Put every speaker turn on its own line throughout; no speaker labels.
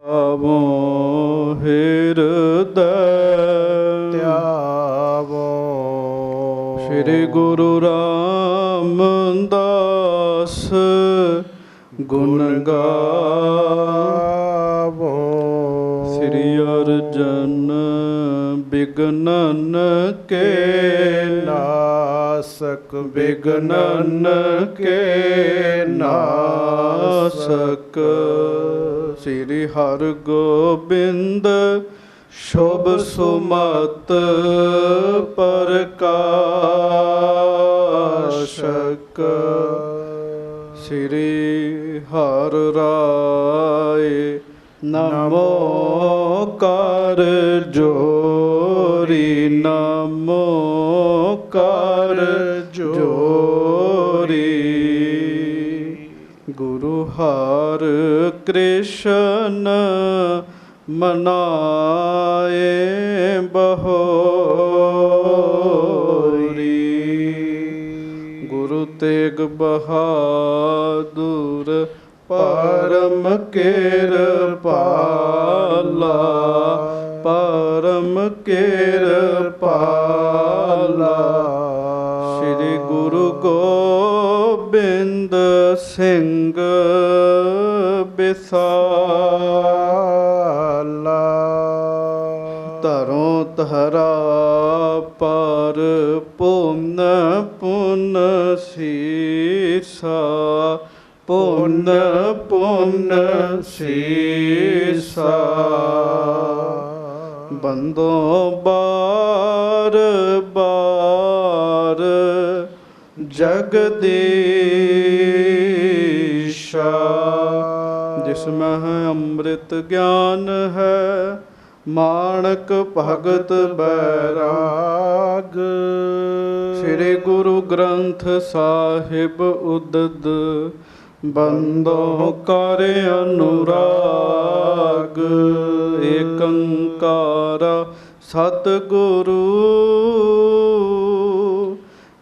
ਆਵੋ ਹਿਰਦੈ
ਧਿਆਵੋ।
ਸ੍ਰੀ ਗੁਰੂ ਰਾਮਦਾਸ ਗੁਣ ਗਾਵੋ। ਸ੍ਰੀ ਅਰਜਨ ਬਿਗਨਨ ਕੇ
ਨਾਸਕ
ਬਿਗਨਨ ਕੇ ਨਾਸਕ। ਸ੍ਰੀ ਹਰਗੋਬਿੰਦ ਸ਼ੁਭ ਸੁਮਤ ਪ੍ਰਕਾਸ਼ਕ। ਸ੍ਰੀ ਹਰਿ ਰਾਏ ਨਮੋ ਕਰ ਜੋਰੀ ਨਮੋ ਕਰ ਜੋਰੀ। ਗੁਰੂ ਹਰਿ ਕ੍ਰਿਸ਼ਨ ਮਨਾਏ ਬਹੋਰੀ। ਗੁਰੂ ਤੇਗ ਬਹਾਦੁਰ ਪਰਮ ਕਿਰਪਾਲਾ ਪਰਮ ਕਿਰਪਾਲਾ। ਸ੍ਰੀ ਗੁਰੂ ਗੋਬਿੰਦ ਸਿੰਘ ਬਿਸਾਲਾ। ਧਰੋਂ ਧਰਾ ਪਰ ਪੁੰਨ ਪੁੰਨ ਸੀਸਾ ਪੁੰਨ ਪੁੰਨ ਸੀਸਾ। ਬੰਦੋਂ ਬਾਰ ਬਾਰ ਜਗਦੀਸ਼ਾ। ਜਿਸ ਮਹਿ ਅੰਮ੍ਰਿਤ ਗਿਆਨ ਹੈ ਮਾਣਕ ਭਗਤ ਬੈਰਾਗ। ਸ੍ਰੀ ਗੁਰੂ ਗ੍ਰੰਥ ਸਾਹਿਬ ਉਦਦ ਬੰਦੋਂ ਕਰ ਅਨੁਰਾਗ। ਏਕ ਓੰਕਾਰ ਸਤਿਗੁਰੂ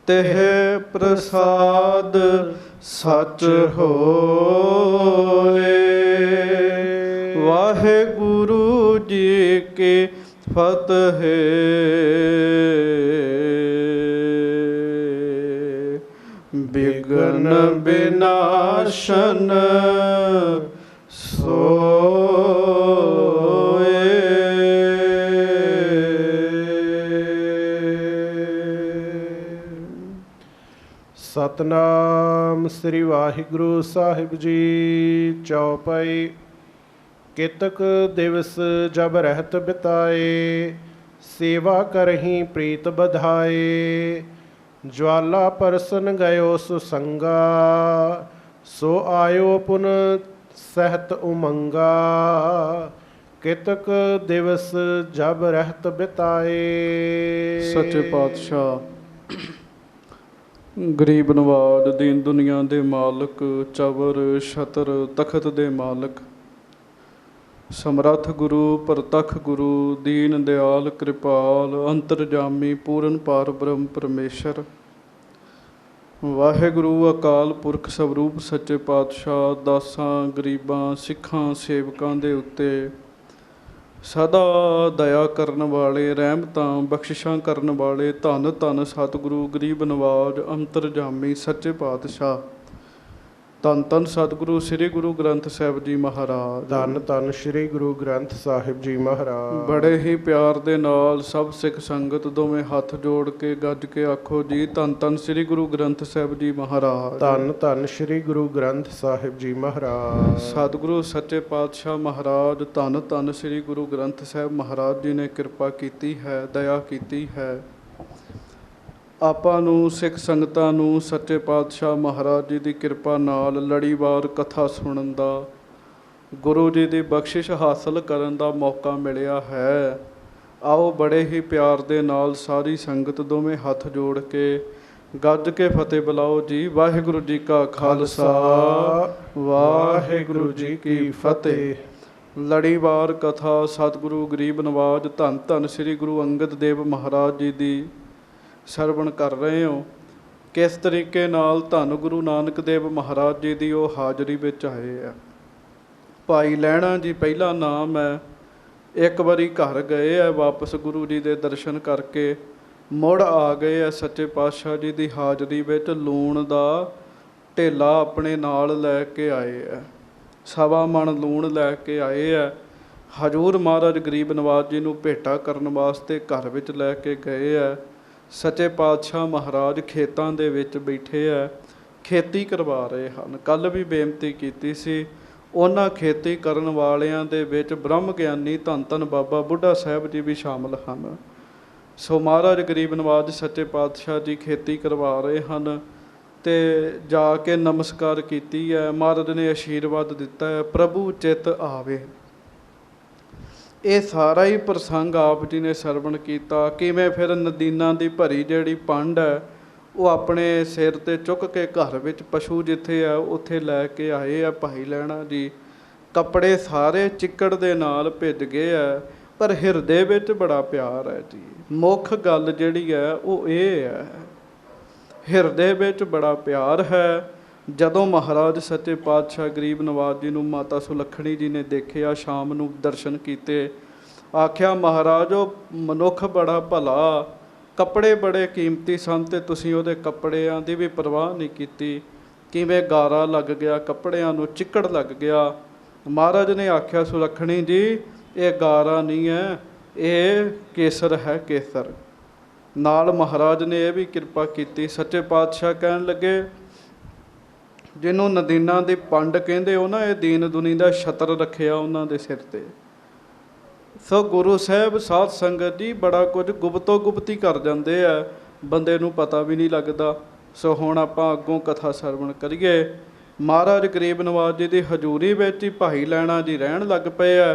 ਤਿਹ ਪ੍ਰਸਾਦ ਸਚ ਹੋਏ। ਵਾਹਿਗੁਰੂ ਜੀ ਕੀ ਫਤਿਹ। ਬਿਘਨ ਬਿਨਾਸ਼ਨ ਸੋਏ।
ਸਤਨਾਮ ਸ੍ਰੀ ਵਾਹਿਗੁਰੂ ਸਾਹਿਬ ਜੀ। ਚੌਪਈ। ਕਿਤਕ ਦਿਵਸ ਜਬ ਰਹਿਤ ਬਿਤਾਏ ਸੇਵਾ ਕਰਹੀਂ ਪ੍ਰੀਤ ਬਧਾਏ। ਜਵਾਲਾ ਪਰਸਨ ਗਇਓ ਸੁਸੰਗਾ ਸੋ ਆਇਓ ਪੁਨ ਸਹਿਤ ਉਮੰਗਾ। ਕਿਤਕ ਦਿਵਸ ਜਬ ਰਹਿਤ ਬਿਤਾਏ।
ਸੱਚੇ ਪਾਤਸ਼ਾਹ ਗਰੀਬ ਨਵਾਜ ਦੀਨ ਦੁਨੀਆ ਦੇ ਮਾਲਕ ਚਵਰ ਛਤਰ ਤਖਤ ਦੇ ਮਾਲਕ ਸਮਰੱਥ ਗੁਰੂ ਪ੍ਰਤੱਖ ਗੁਰੂ ਦੀਨ ਦਿਆਲ ਕਿਰਪਾਲ ਅੰਤਰਜਾਮੀ ਪੂਰਨ ਪਾਰ ਬ੍ਰਹਮ ਪਰਮੇਸ਼ਰ ਵਾਹਿਗੁਰੂ ਅਕਾਲ ਪੁਰਖ ਸਵਰੂਪ ਸੱਚੇ ਪਾਤਸ਼ਾਹ ਦਾਸਾਂ ਗਰੀਬਾਂ ਸਿੱਖਾਂ ਸੇਵਕਾਂ ਦੇ ਉੱਤੇ ਸਦਾ ਦਇਆ ਕਰਨ ਵਾਲੇ ਰਹਿਮਤਾਂ ਬਖਸ਼ਿਸ਼ਾਂ ਕਰਨ ਵਾਲੇ ਧੰਨ ਧੰਨ ਸਤਿਗੁਰੂ ਗਰੀਬ ਨਵਾਜ ਅੰਤਰਜਾਮੀ ਸੱਚੇ ਪਾਤਸ਼ਾਹ ਧੰਨ ਧੰਨ ਸਤਿਗੁਰੂ ਸ੍ਰੀ ਗੁਰੂ ਗ੍ਰੰਥ ਸਾਹਿਬ ਜੀ ਮਹਾਰਾਜ।
ਧੰਨ ਧੰਨ ਸ੍ਰੀ ਗੁਰੂ ਗ੍ਰੰਥ ਸਾਹਿਬ ਜੀ ਮਹਾਰਾਜ।
ਬੜੇ ਹੀ ਪਿਆਰ ਦੇ ਨਾਲ ਸਭ ਸਿੱਖ ਸੰਗਤ ਦੋਵੇਂ ਹੱਥ ਜੋੜ ਕੇ ਗੱਜ ਕੇ ਆਖੋ ਜੀ ਧੰਨ ਧੰਨ ਸ੍ਰੀ ਗੁਰੂ ਗ੍ਰੰਥ ਸਾਹਿਬ ਜੀ ਮਹਾਰਾਜ।
ਧੰਨ ਧੰਨ ਸ੍ਰੀ ਗੁਰੂ ਗ੍ਰੰਥ ਸਾਹਿਬ ਜੀ ਮਹਾਰਾਜ।
ਸਤਿਗੁਰੂ ਸੱਚੇ ਪਾਤਸ਼ਾਹ ਮਹਾਰਾਜ ਧੰਨ ਧੰਨ ਸ੍ਰੀ ਗੁਰੂ ਗ੍ਰੰਥ ਸਾਹਿਬ ਮਹਾਰਾਜ ਜੀ ਨੇ ਕਿਰਪਾ ਕੀਤੀ ਹੈ ਦਇਆ ਕੀਤੀ ਹੈ। ਆਪਾਂ ਨੂੰ ਸਿੱਖ ਸੰਗਤਾਂ ਨੂੰ ਸੱਚੇ ਪਾਤਸ਼ਾਹ ਮਹਾਰਾਜ ਜੀ ਦੀ ਕਿਰਪਾ ਨਾਲ ਲੜੀਵਾਰ ਕਥਾ ਸੁਣਨ ਦਾ ਗੁਰੂ ਜੀ ਦੀ ਬਖਸ਼ਿਸ਼ ਹਾਸਲ ਕਰਨ ਦਾ ਮੌਕਾ ਮਿਲਿਆ ਹੈ। ਆਓ ਬੜੇ ਹੀ ਪਿਆਰ ਦੇ ਨਾਲ ਸਾਰੀ ਸੰਗਤ ਦੋਵੇਂ ਹੱਥ ਜੋੜ ਕੇ ਗੱਜ ਕੇ ਫਤਿਹ ਬੁਲਾਓ ਜੀ। ਵਾਹਿਗੁਰੂ ਜੀ ਕਾ ਖਾਲਸਾ ਵਾਹਿਗੁਰੂ ਜੀ ਕੀ ਫਤਿਹ। ਲੜੀਵਾਰ ਕਥਾ ਸਤਿਗੁਰੂ ਗਰੀਬ ਨਵਾਜ ਧੰਨ ਧੰਨ ਸ੍ਰੀ ਗੁਰੂ ਅੰਗਦ ਦੇਵ ਮਹਾਰਾਜ ਜੀ ਦੀ ਸਰਵਣ ਕਰ ਰਹੇ ਹੋ। ਕਿਸ ਤਰੀਕੇ ਨਾਲ ਧੰਨ ਗੁਰੂ ਨਾਨਕ ਦੇਵ ਮਹਾਰਾਜ ਜੀ ਦੀ ਉਹ ਹਾਜ਼ਰੀ ਵਿੱਚ ਆਏ ਆ। ਭਾਈ ਲਹਿਣਾ ਜੀ ਪਹਿਲਾ ਨਾਮ ਹੈ। ਇੱਕ ਵਾਰੀ ਘਰ ਗਏ ਆ, ਵਾਪਸ ਗੁਰੂ ਜੀ ਦੇ ਦਰਸ਼ਨ ਕਰਕੇ ਮੁੜ ਆ ਗਏ ਆ। ਸੱਚੇ ਪਾਤਸ਼ਾਹ ਜੀ ਦੀ ਹਾਜ਼ਰੀ ਵਿੱਚ ਲੂਣ ਦਾ ਢੇਲਾ ਆਪਣੇ ਨਾਲ ਲੈ ਕੇ ਆਏ ਆ। 1.25 ਮਣ ਲੂਣ ਲੈ ਕੇ ਆਏ ਆ। ਹਜ਼ੂਰ ਮਹਾਰਾਜ ਗਰੀਬ ਨਵਾਜ਼ ਜੀ ਨੂੰ ਭੇਟਾ ਕਰਨ ਵਾਸਤੇ ਘਰ ਵਿੱਚ ਲੈ ਕੇ ਗਏ ਆ। ਸੱਚੇ ਪਾਤਸ਼ਾਹ ਮਹਾਰਾਜ ਖੇਤਾਂ ਦੇ ਵਿੱਚ ਬੈਠੇ ਆ, ਖੇਤੀ ਕਰਵਾ ਰਹੇ ਹਨ। ਕੱਲ੍ਹ ਵੀ ਬੇਨਤੀ ਕੀਤੀ ਸੀ, ਉਹਨਾਂ ਖੇਤੀ ਕਰਨ ਵਾਲਿਆਂ ਦੇ ਵਿੱਚ ਬ੍ਰਹਮ ਗਿਆਨੀ ਧੰਨ ਧੰਨ ਬਾਬਾ ਬੁੱਢਾ ਸਾਹਿਬ ਜੀ ਵੀ ਸ਼ਾਮਲ ਹਨ। ਸੋ ਮਹਾਰਾਜ ਗਰੀਬ ਨਵਾਜ਼ ਸੱਚੇ ਪਾਤਸ਼ਾਹ ਜੀ ਖੇਤੀ ਕਰਵਾ ਰਹੇ ਹਨ ਅਤੇ ਜਾ ਕੇ ਨਮਸਕਾਰ ਕੀਤੀ ਹੈ। ਮਹਾਰਾਜ ਨੇ ਆਸ਼ੀਰਵਾਦ ਦਿੱਤਾ ਹੈ, ਪ੍ਰਭੂ ਚਿੱਤ ਆਵੇ। ਇਹ ਸਾਰਾ ਹੀ ਪ੍ਰਸੰਗ ਆਪ ਜੀ ਨੇ ਸਰਵਣ ਕੀਤਾ। ਕਿਵੇਂ ਫਿਰ ਨਦੀਨਾਂ ਦੀ ਭਰੀ ਜਿਹੜੀ ਪੰਡ ਹੈ ਉਹ ਆਪਣੇ ਸਿਰ 'ਤੇ ਚੁੱਕ ਕੇ ਘਰ ਵਿੱਚ ਪਸ਼ੂ ਜਿੱਥੇ ਆ ਉੱਥੇ ਲੈ ਕੇ ਆਏ ਆ ਭਾਈ ਲਹਿਣਾ ਜੀ। ਕੱਪੜੇ ਸਾਰੇ ਚਿੱਕੜ ਦੇ ਨਾਲ ਭਿੱਜ ਗਏ ਆ, ਪਰ ਹਿਰਦੇ ਵਿੱਚ ਬੜਾ ਪਿਆਰ ਹੈ ਜੀ। ਮੁੱਖ ਗੱਲ ਜਿਹੜੀ ਹੈ ਉਹ ਇਹ ਹੈ, ਹਿਰਦੇ ਵਿੱਚ ਬੜਾ ਪਿਆਰ ਹੈ। ਜਦੋਂ ਮਹਾਰਾਜ ਸੱਚੇ ਪਾਤਸ਼ਾਹ ਗਰੀਬ ਨਵਾਜ਼ ਜੀ ਨੂੰ ਮਾਤਾ ਸੁਲੱਖਣੀ ਜੀ ਨੇ ਦੇਖਿਆ, ਸ਼ਾਮ ਨੂੰ ਦਰਸ਼ਨ ਕੀਤੇ, ਆਖਿਆ ਮਹਾਰਾਜ ਉਹ ਮਨੁੱਖ ਬੜਾ ਭਲਾ, ਕੱਪੜੇ ਬੜੇ ਕੀਮਤੀ ਸਨ ਅਤੇ ਤੁਸੀਂ ਉਹਦੇ ਕੱਪੜਿਆਂ ਦੀ ਵੀ ਪਰਵਾਹ ਨਹੀਂ ਕੀਤੀ। ਕਿਵੇਂ ਗਾਰਾ ਲੱਗ ਗਿਆ ਕੱਪੜਿਆਂ ਨੂੰ, ਚਿੱਕੜ ਲੱਗ ਗਿਆ। ਮਹਾਰਾਜ ਨੇ ਆਖਿਆ ਸੁਲੱਖਣੀ ਜੀ ਇਹ ਗਾਰਾ ਨਹੀਂ ਹੈ, ਇਹ ਕੇਸਰ ਹੈ, ਕੇਸਰ। ਨਾਲ ਮਹਾਰਾਜ ਨੇ ਇਹ ਵੀ ਕਿਰਪਾ ਕੀਤੀ। ਸੱਚੇ ਪਾਤਸ਼ਾਹ ਕਹਿਣ ਲੱਗੇ ਜਿਹਨੂੰ ਨਦੀਨਾਂ ਦੀ ਪੰਡ ਕਹਿੰਦੇ ਉਹ ਨਾ, ਇਹ ਦੀਨ ਦੁਨੀ ਦਾ ਛਤਰ ਰੱਖਿਆ ਉਹਨਾਂ ਦੇ ਸਿਰ 'ਤੇ। ਸੋ ਗੁਰੂ ਸਾਹਿਬ ਸਾਧ ਸੰਗਤ ਜੀ ਬੜਾ ਕੁਝ ਗੁਪਤੋ ਗੁਪਤੀ ਕਰ ਜਾਂਦੇ ਆ, ਬੰਦੇ ਨੂੰ ਪਤਾ ਵੀ ਨਹੀਂ ਲੱਗਦਾ। ਸੋ ਹੁਣ ਆਪਾਂ ਅੱਗੋਂ ਕਥਾ ਸਰਵਣ ਕਰੀਏ। ਮਹਾਰਾਜ ਗਰੀਬ ਨਵਾਜ਼ ਜੀ ਦੀ ਹਜ਼ੂਰੀ ਵਿੱਚ ਹੀ ਭਾਈ ਲਹਿਣਾ ਜੀ ਰਹਿਣ ਲੱਗ ਪਏ ਆ।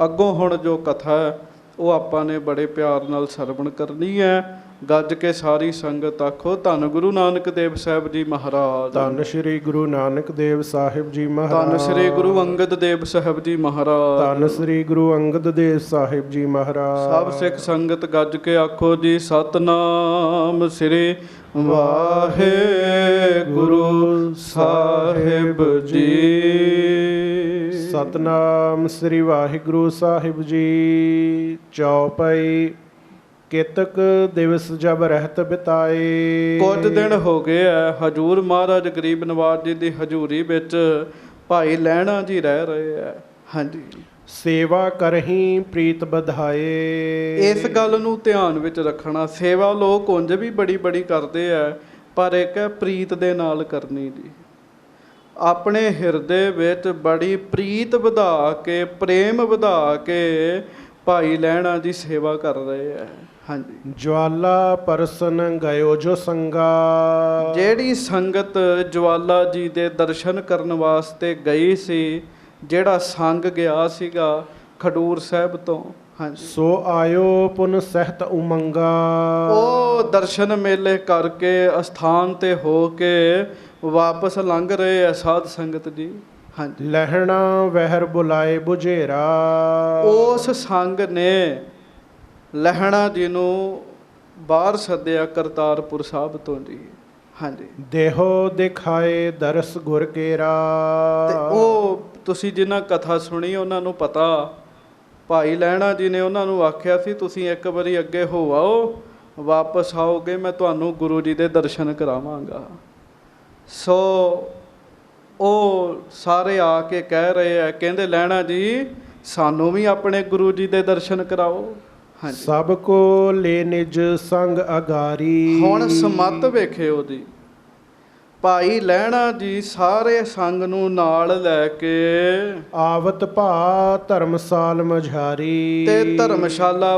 ਅੱਗੋਂ ਹੁਣ ਜੋ ਕਥਾ ਹੈ ਉਹ ਆਪਾਂ ਨੇ ਬੜੇ ਪਿਆਰ ਨਾਲ ਸਰਵਣ ਕਰਨੀ ਹੈ। ਗੱਜ ਕੇ ਸਾਰੀ ਸੰਗਤ ਆਖੋ ਧੰਨ ਗੁਰੂ ਨਾਨਕ ਦੇਵ ਸਾਹਿਬ ਜੀ ਮਹਾਰਾਜ,
ਧੰਨ ਸ਼੍ਰੀ ਗੁਰੂ ਨਾਨਕ ਦੇਵ ਸਾਹਿਬ ਜੀ ਮਹਾਰਾਜ,
ਧੰਨ ਸ਼੍ਰੀ ਗੁਰੂ ਅੰਗਦ ਦੇਵ ਸਾਹਿਬ ਜੀ ਮਹਾਰਾਜ,
ਧੰਨ ਸ਼੍ਰੀ ਗੁਰੂ ਅੰਗਦ ਦੇਵ ਸਾਹਿਬ ਜੀ ਮਹਾਰਾਜ।
ਸਭ ਸਿੱਖ ਸੰਗਤ ਗੱਜ ਕੇ ਆਖੋ ਜੀ ਸਤਨਾਮ ਸ੍ਰੀ ਵਾਹਿਗੁਰੂ ਸਾਹਿਬ ਜੀ।
ਸਤਨਾਮ ਸ੍ਰੀ ਵਾਹਿਗੁਰੂ ਸਾਹਿਬ ਜੀ। ਚੌਪਈ ਕੇਤਕ ਦਿਵਸ ਜਬ ਰਹਿਤ ਬਿਤਾਏ।
ਕੁਝ ਦਿਨ ਹੋ ਗਏ ਹੈ ਹਜ਼ੂਰ ਮਹਾਰਾਜ ਗਰੀਬ ਨਵਾਜ਼ ਜੀ ਦੀ ਹਜ਼ੂਰੀ ਵਿੱਚ ਭਾਈ ਲਹਿਣਾ ਜੀ ਰਹਿ ਰਹੇ ਹੈ। ਹਾਂਜੀ,
ਸੇਵਾ ਕਰਹੀਂ ਪ੍ਰੀਤ ਵਧਾਏ।
ਇਸ ਗੱਲ ਨੂੰ ਧਿਆਨ ਵਿੱਚ ਰੱਖਣਾ। ਸੇਵਾ ਲੋਕ ਉਂਝ ਵੀ ਬੜੀ ਬੜੀ ਕਰਦੇ ਆ, ਪਰ ਇੱਕ ਹੈ ਪ੍ਰੀਤ ਦੇ ਨਾਲ ਕਰਨੀ ਜੀ। ਆਪਣੇ ਹਿਰਦੇ ਵਿੱਚ ਬੜੀ ਪ੍ਰੀਤ ਵਧਾ ਕੇ, ਪ੍ਰੇਮ ਵਧਾ ਕੇ ਭਾਈ ਲਹਿਣਾ ਜੀ ਸੇਵਾ ਕਰ ਰਹੇ ਹੈ। ਹਾਂਜੀ,
ਜਵਾਲਾ ਪਰਸਨ ਗਇਓ ਜੋ ਸੰਗਾ। ਜਿਹੜੀ
ਸੰਗਤ ਜਵਾਲਾ ਜੀ ਦੇ ਦਰਸ਼ਨ ਕਰਨ ਵਾਸਤੇ ਗਈ ਸੀ, ਜਿਹੜਾ ਸੰਗ ਗਿਆ ਸੀਗਾ ਖਡੂਰ ਸਾਹਿਬ ਤੋਂ, ਹਾਂਜੀ,
ਸੋ ਆਇਓ ਪੁਨ ਸਹਿਤ ਉਮੰਗਾ।
ਉਹ ਦਰਸ਼ਨ ਮੇਲੇ ਕਰਕੇ ਅਸਥਾਨ ਤੇ ਹੋ ਕੇ ਵਾਪਸ ਲੰਘ ਰਹੇ ਆ ਸਾਧ ਸੰਗਤ ਜੀ। ਹਾਂਜੀ,
ਲਹਿਣਾ ਵਹਿਰ ਬੁਲਾਏ ਬੁਝੇਰਾ।
ਉਸ ਸੰਗ ਨੇ ਲਹਿਣਾ ਜੀ ਨੂੰ ਬਾਹਰ ਸੱਦਿਆ ਕਰਤਾਰਪੁਰ ਸਾਹਿਬ ਤੋਂ ਜੀ। ਹਾਂਜੀ,
ਦੇਹੋ ਦਿਖਾਏ ਦਰਸ ਗੁਰ ਕੇਰਾ।
ਤੇ ਉਹ ਤੁਸੀਂ ਜਿਨ੍ਹਾਂ ਕਥਾ ਸੁਣੀ ਉਹਨਾਂ ਨੂੰ ਪਤਾ, ਭਾਈ ਲਹਿਣਾ ਜੀ ਨੇ ਉਹਨਾਂ ਨੂੰ ਆਖਿਆ ਸੀ ਤੁਸੀਂ ਇੱਕ ਵਾਰੀ ਅੱਗੇ ਹੋ ਆਓ, ਵਾਪਸ ਆਓਗੇ ਮੈਂ ਤੁਹਾਨੂੰ ਗੁਰੂ ਜੀ ਦੇ ਦਰਸ਼ਨ ਕਰਾਵਾਂਗਾ। ਸੋ ਉਹ ਸਾਰੇ ਆ ਕੇ ਕਹਿ ਰਹੇ ਆ, ਕਹਿੰਦੇ ਲਹਿਣਾ ਜੀ ਸਾਨੂੰ ਵੀ ਆਪਣੇ ਗੁਰੂ ਜੀ ਦੇ ਦਰਸ਼ਨ ਕਰਾਓ। ਹਾਂਜੀ,
ਸਭ ਕੋ ਲੈ ਨਿਜ ਸੰਗ ਅਗਾਰੀ। ਹੁਣ
ਸਮੱਤ ਵੇਖਿਓ ਜੀ, ਭਾਈ ਲਹਿਣਾ ਜੀ ਸਾਰੇ ਸੰਗ ਨੂੰ ਨਾਲ ਲੈ ਕੇ
ਆਵਤ ਭਾ ਧਰਮਸਾਲ ਮਝਾਰੀ।
ਤੇ ਧਰਮਸ਼ਾਲਾ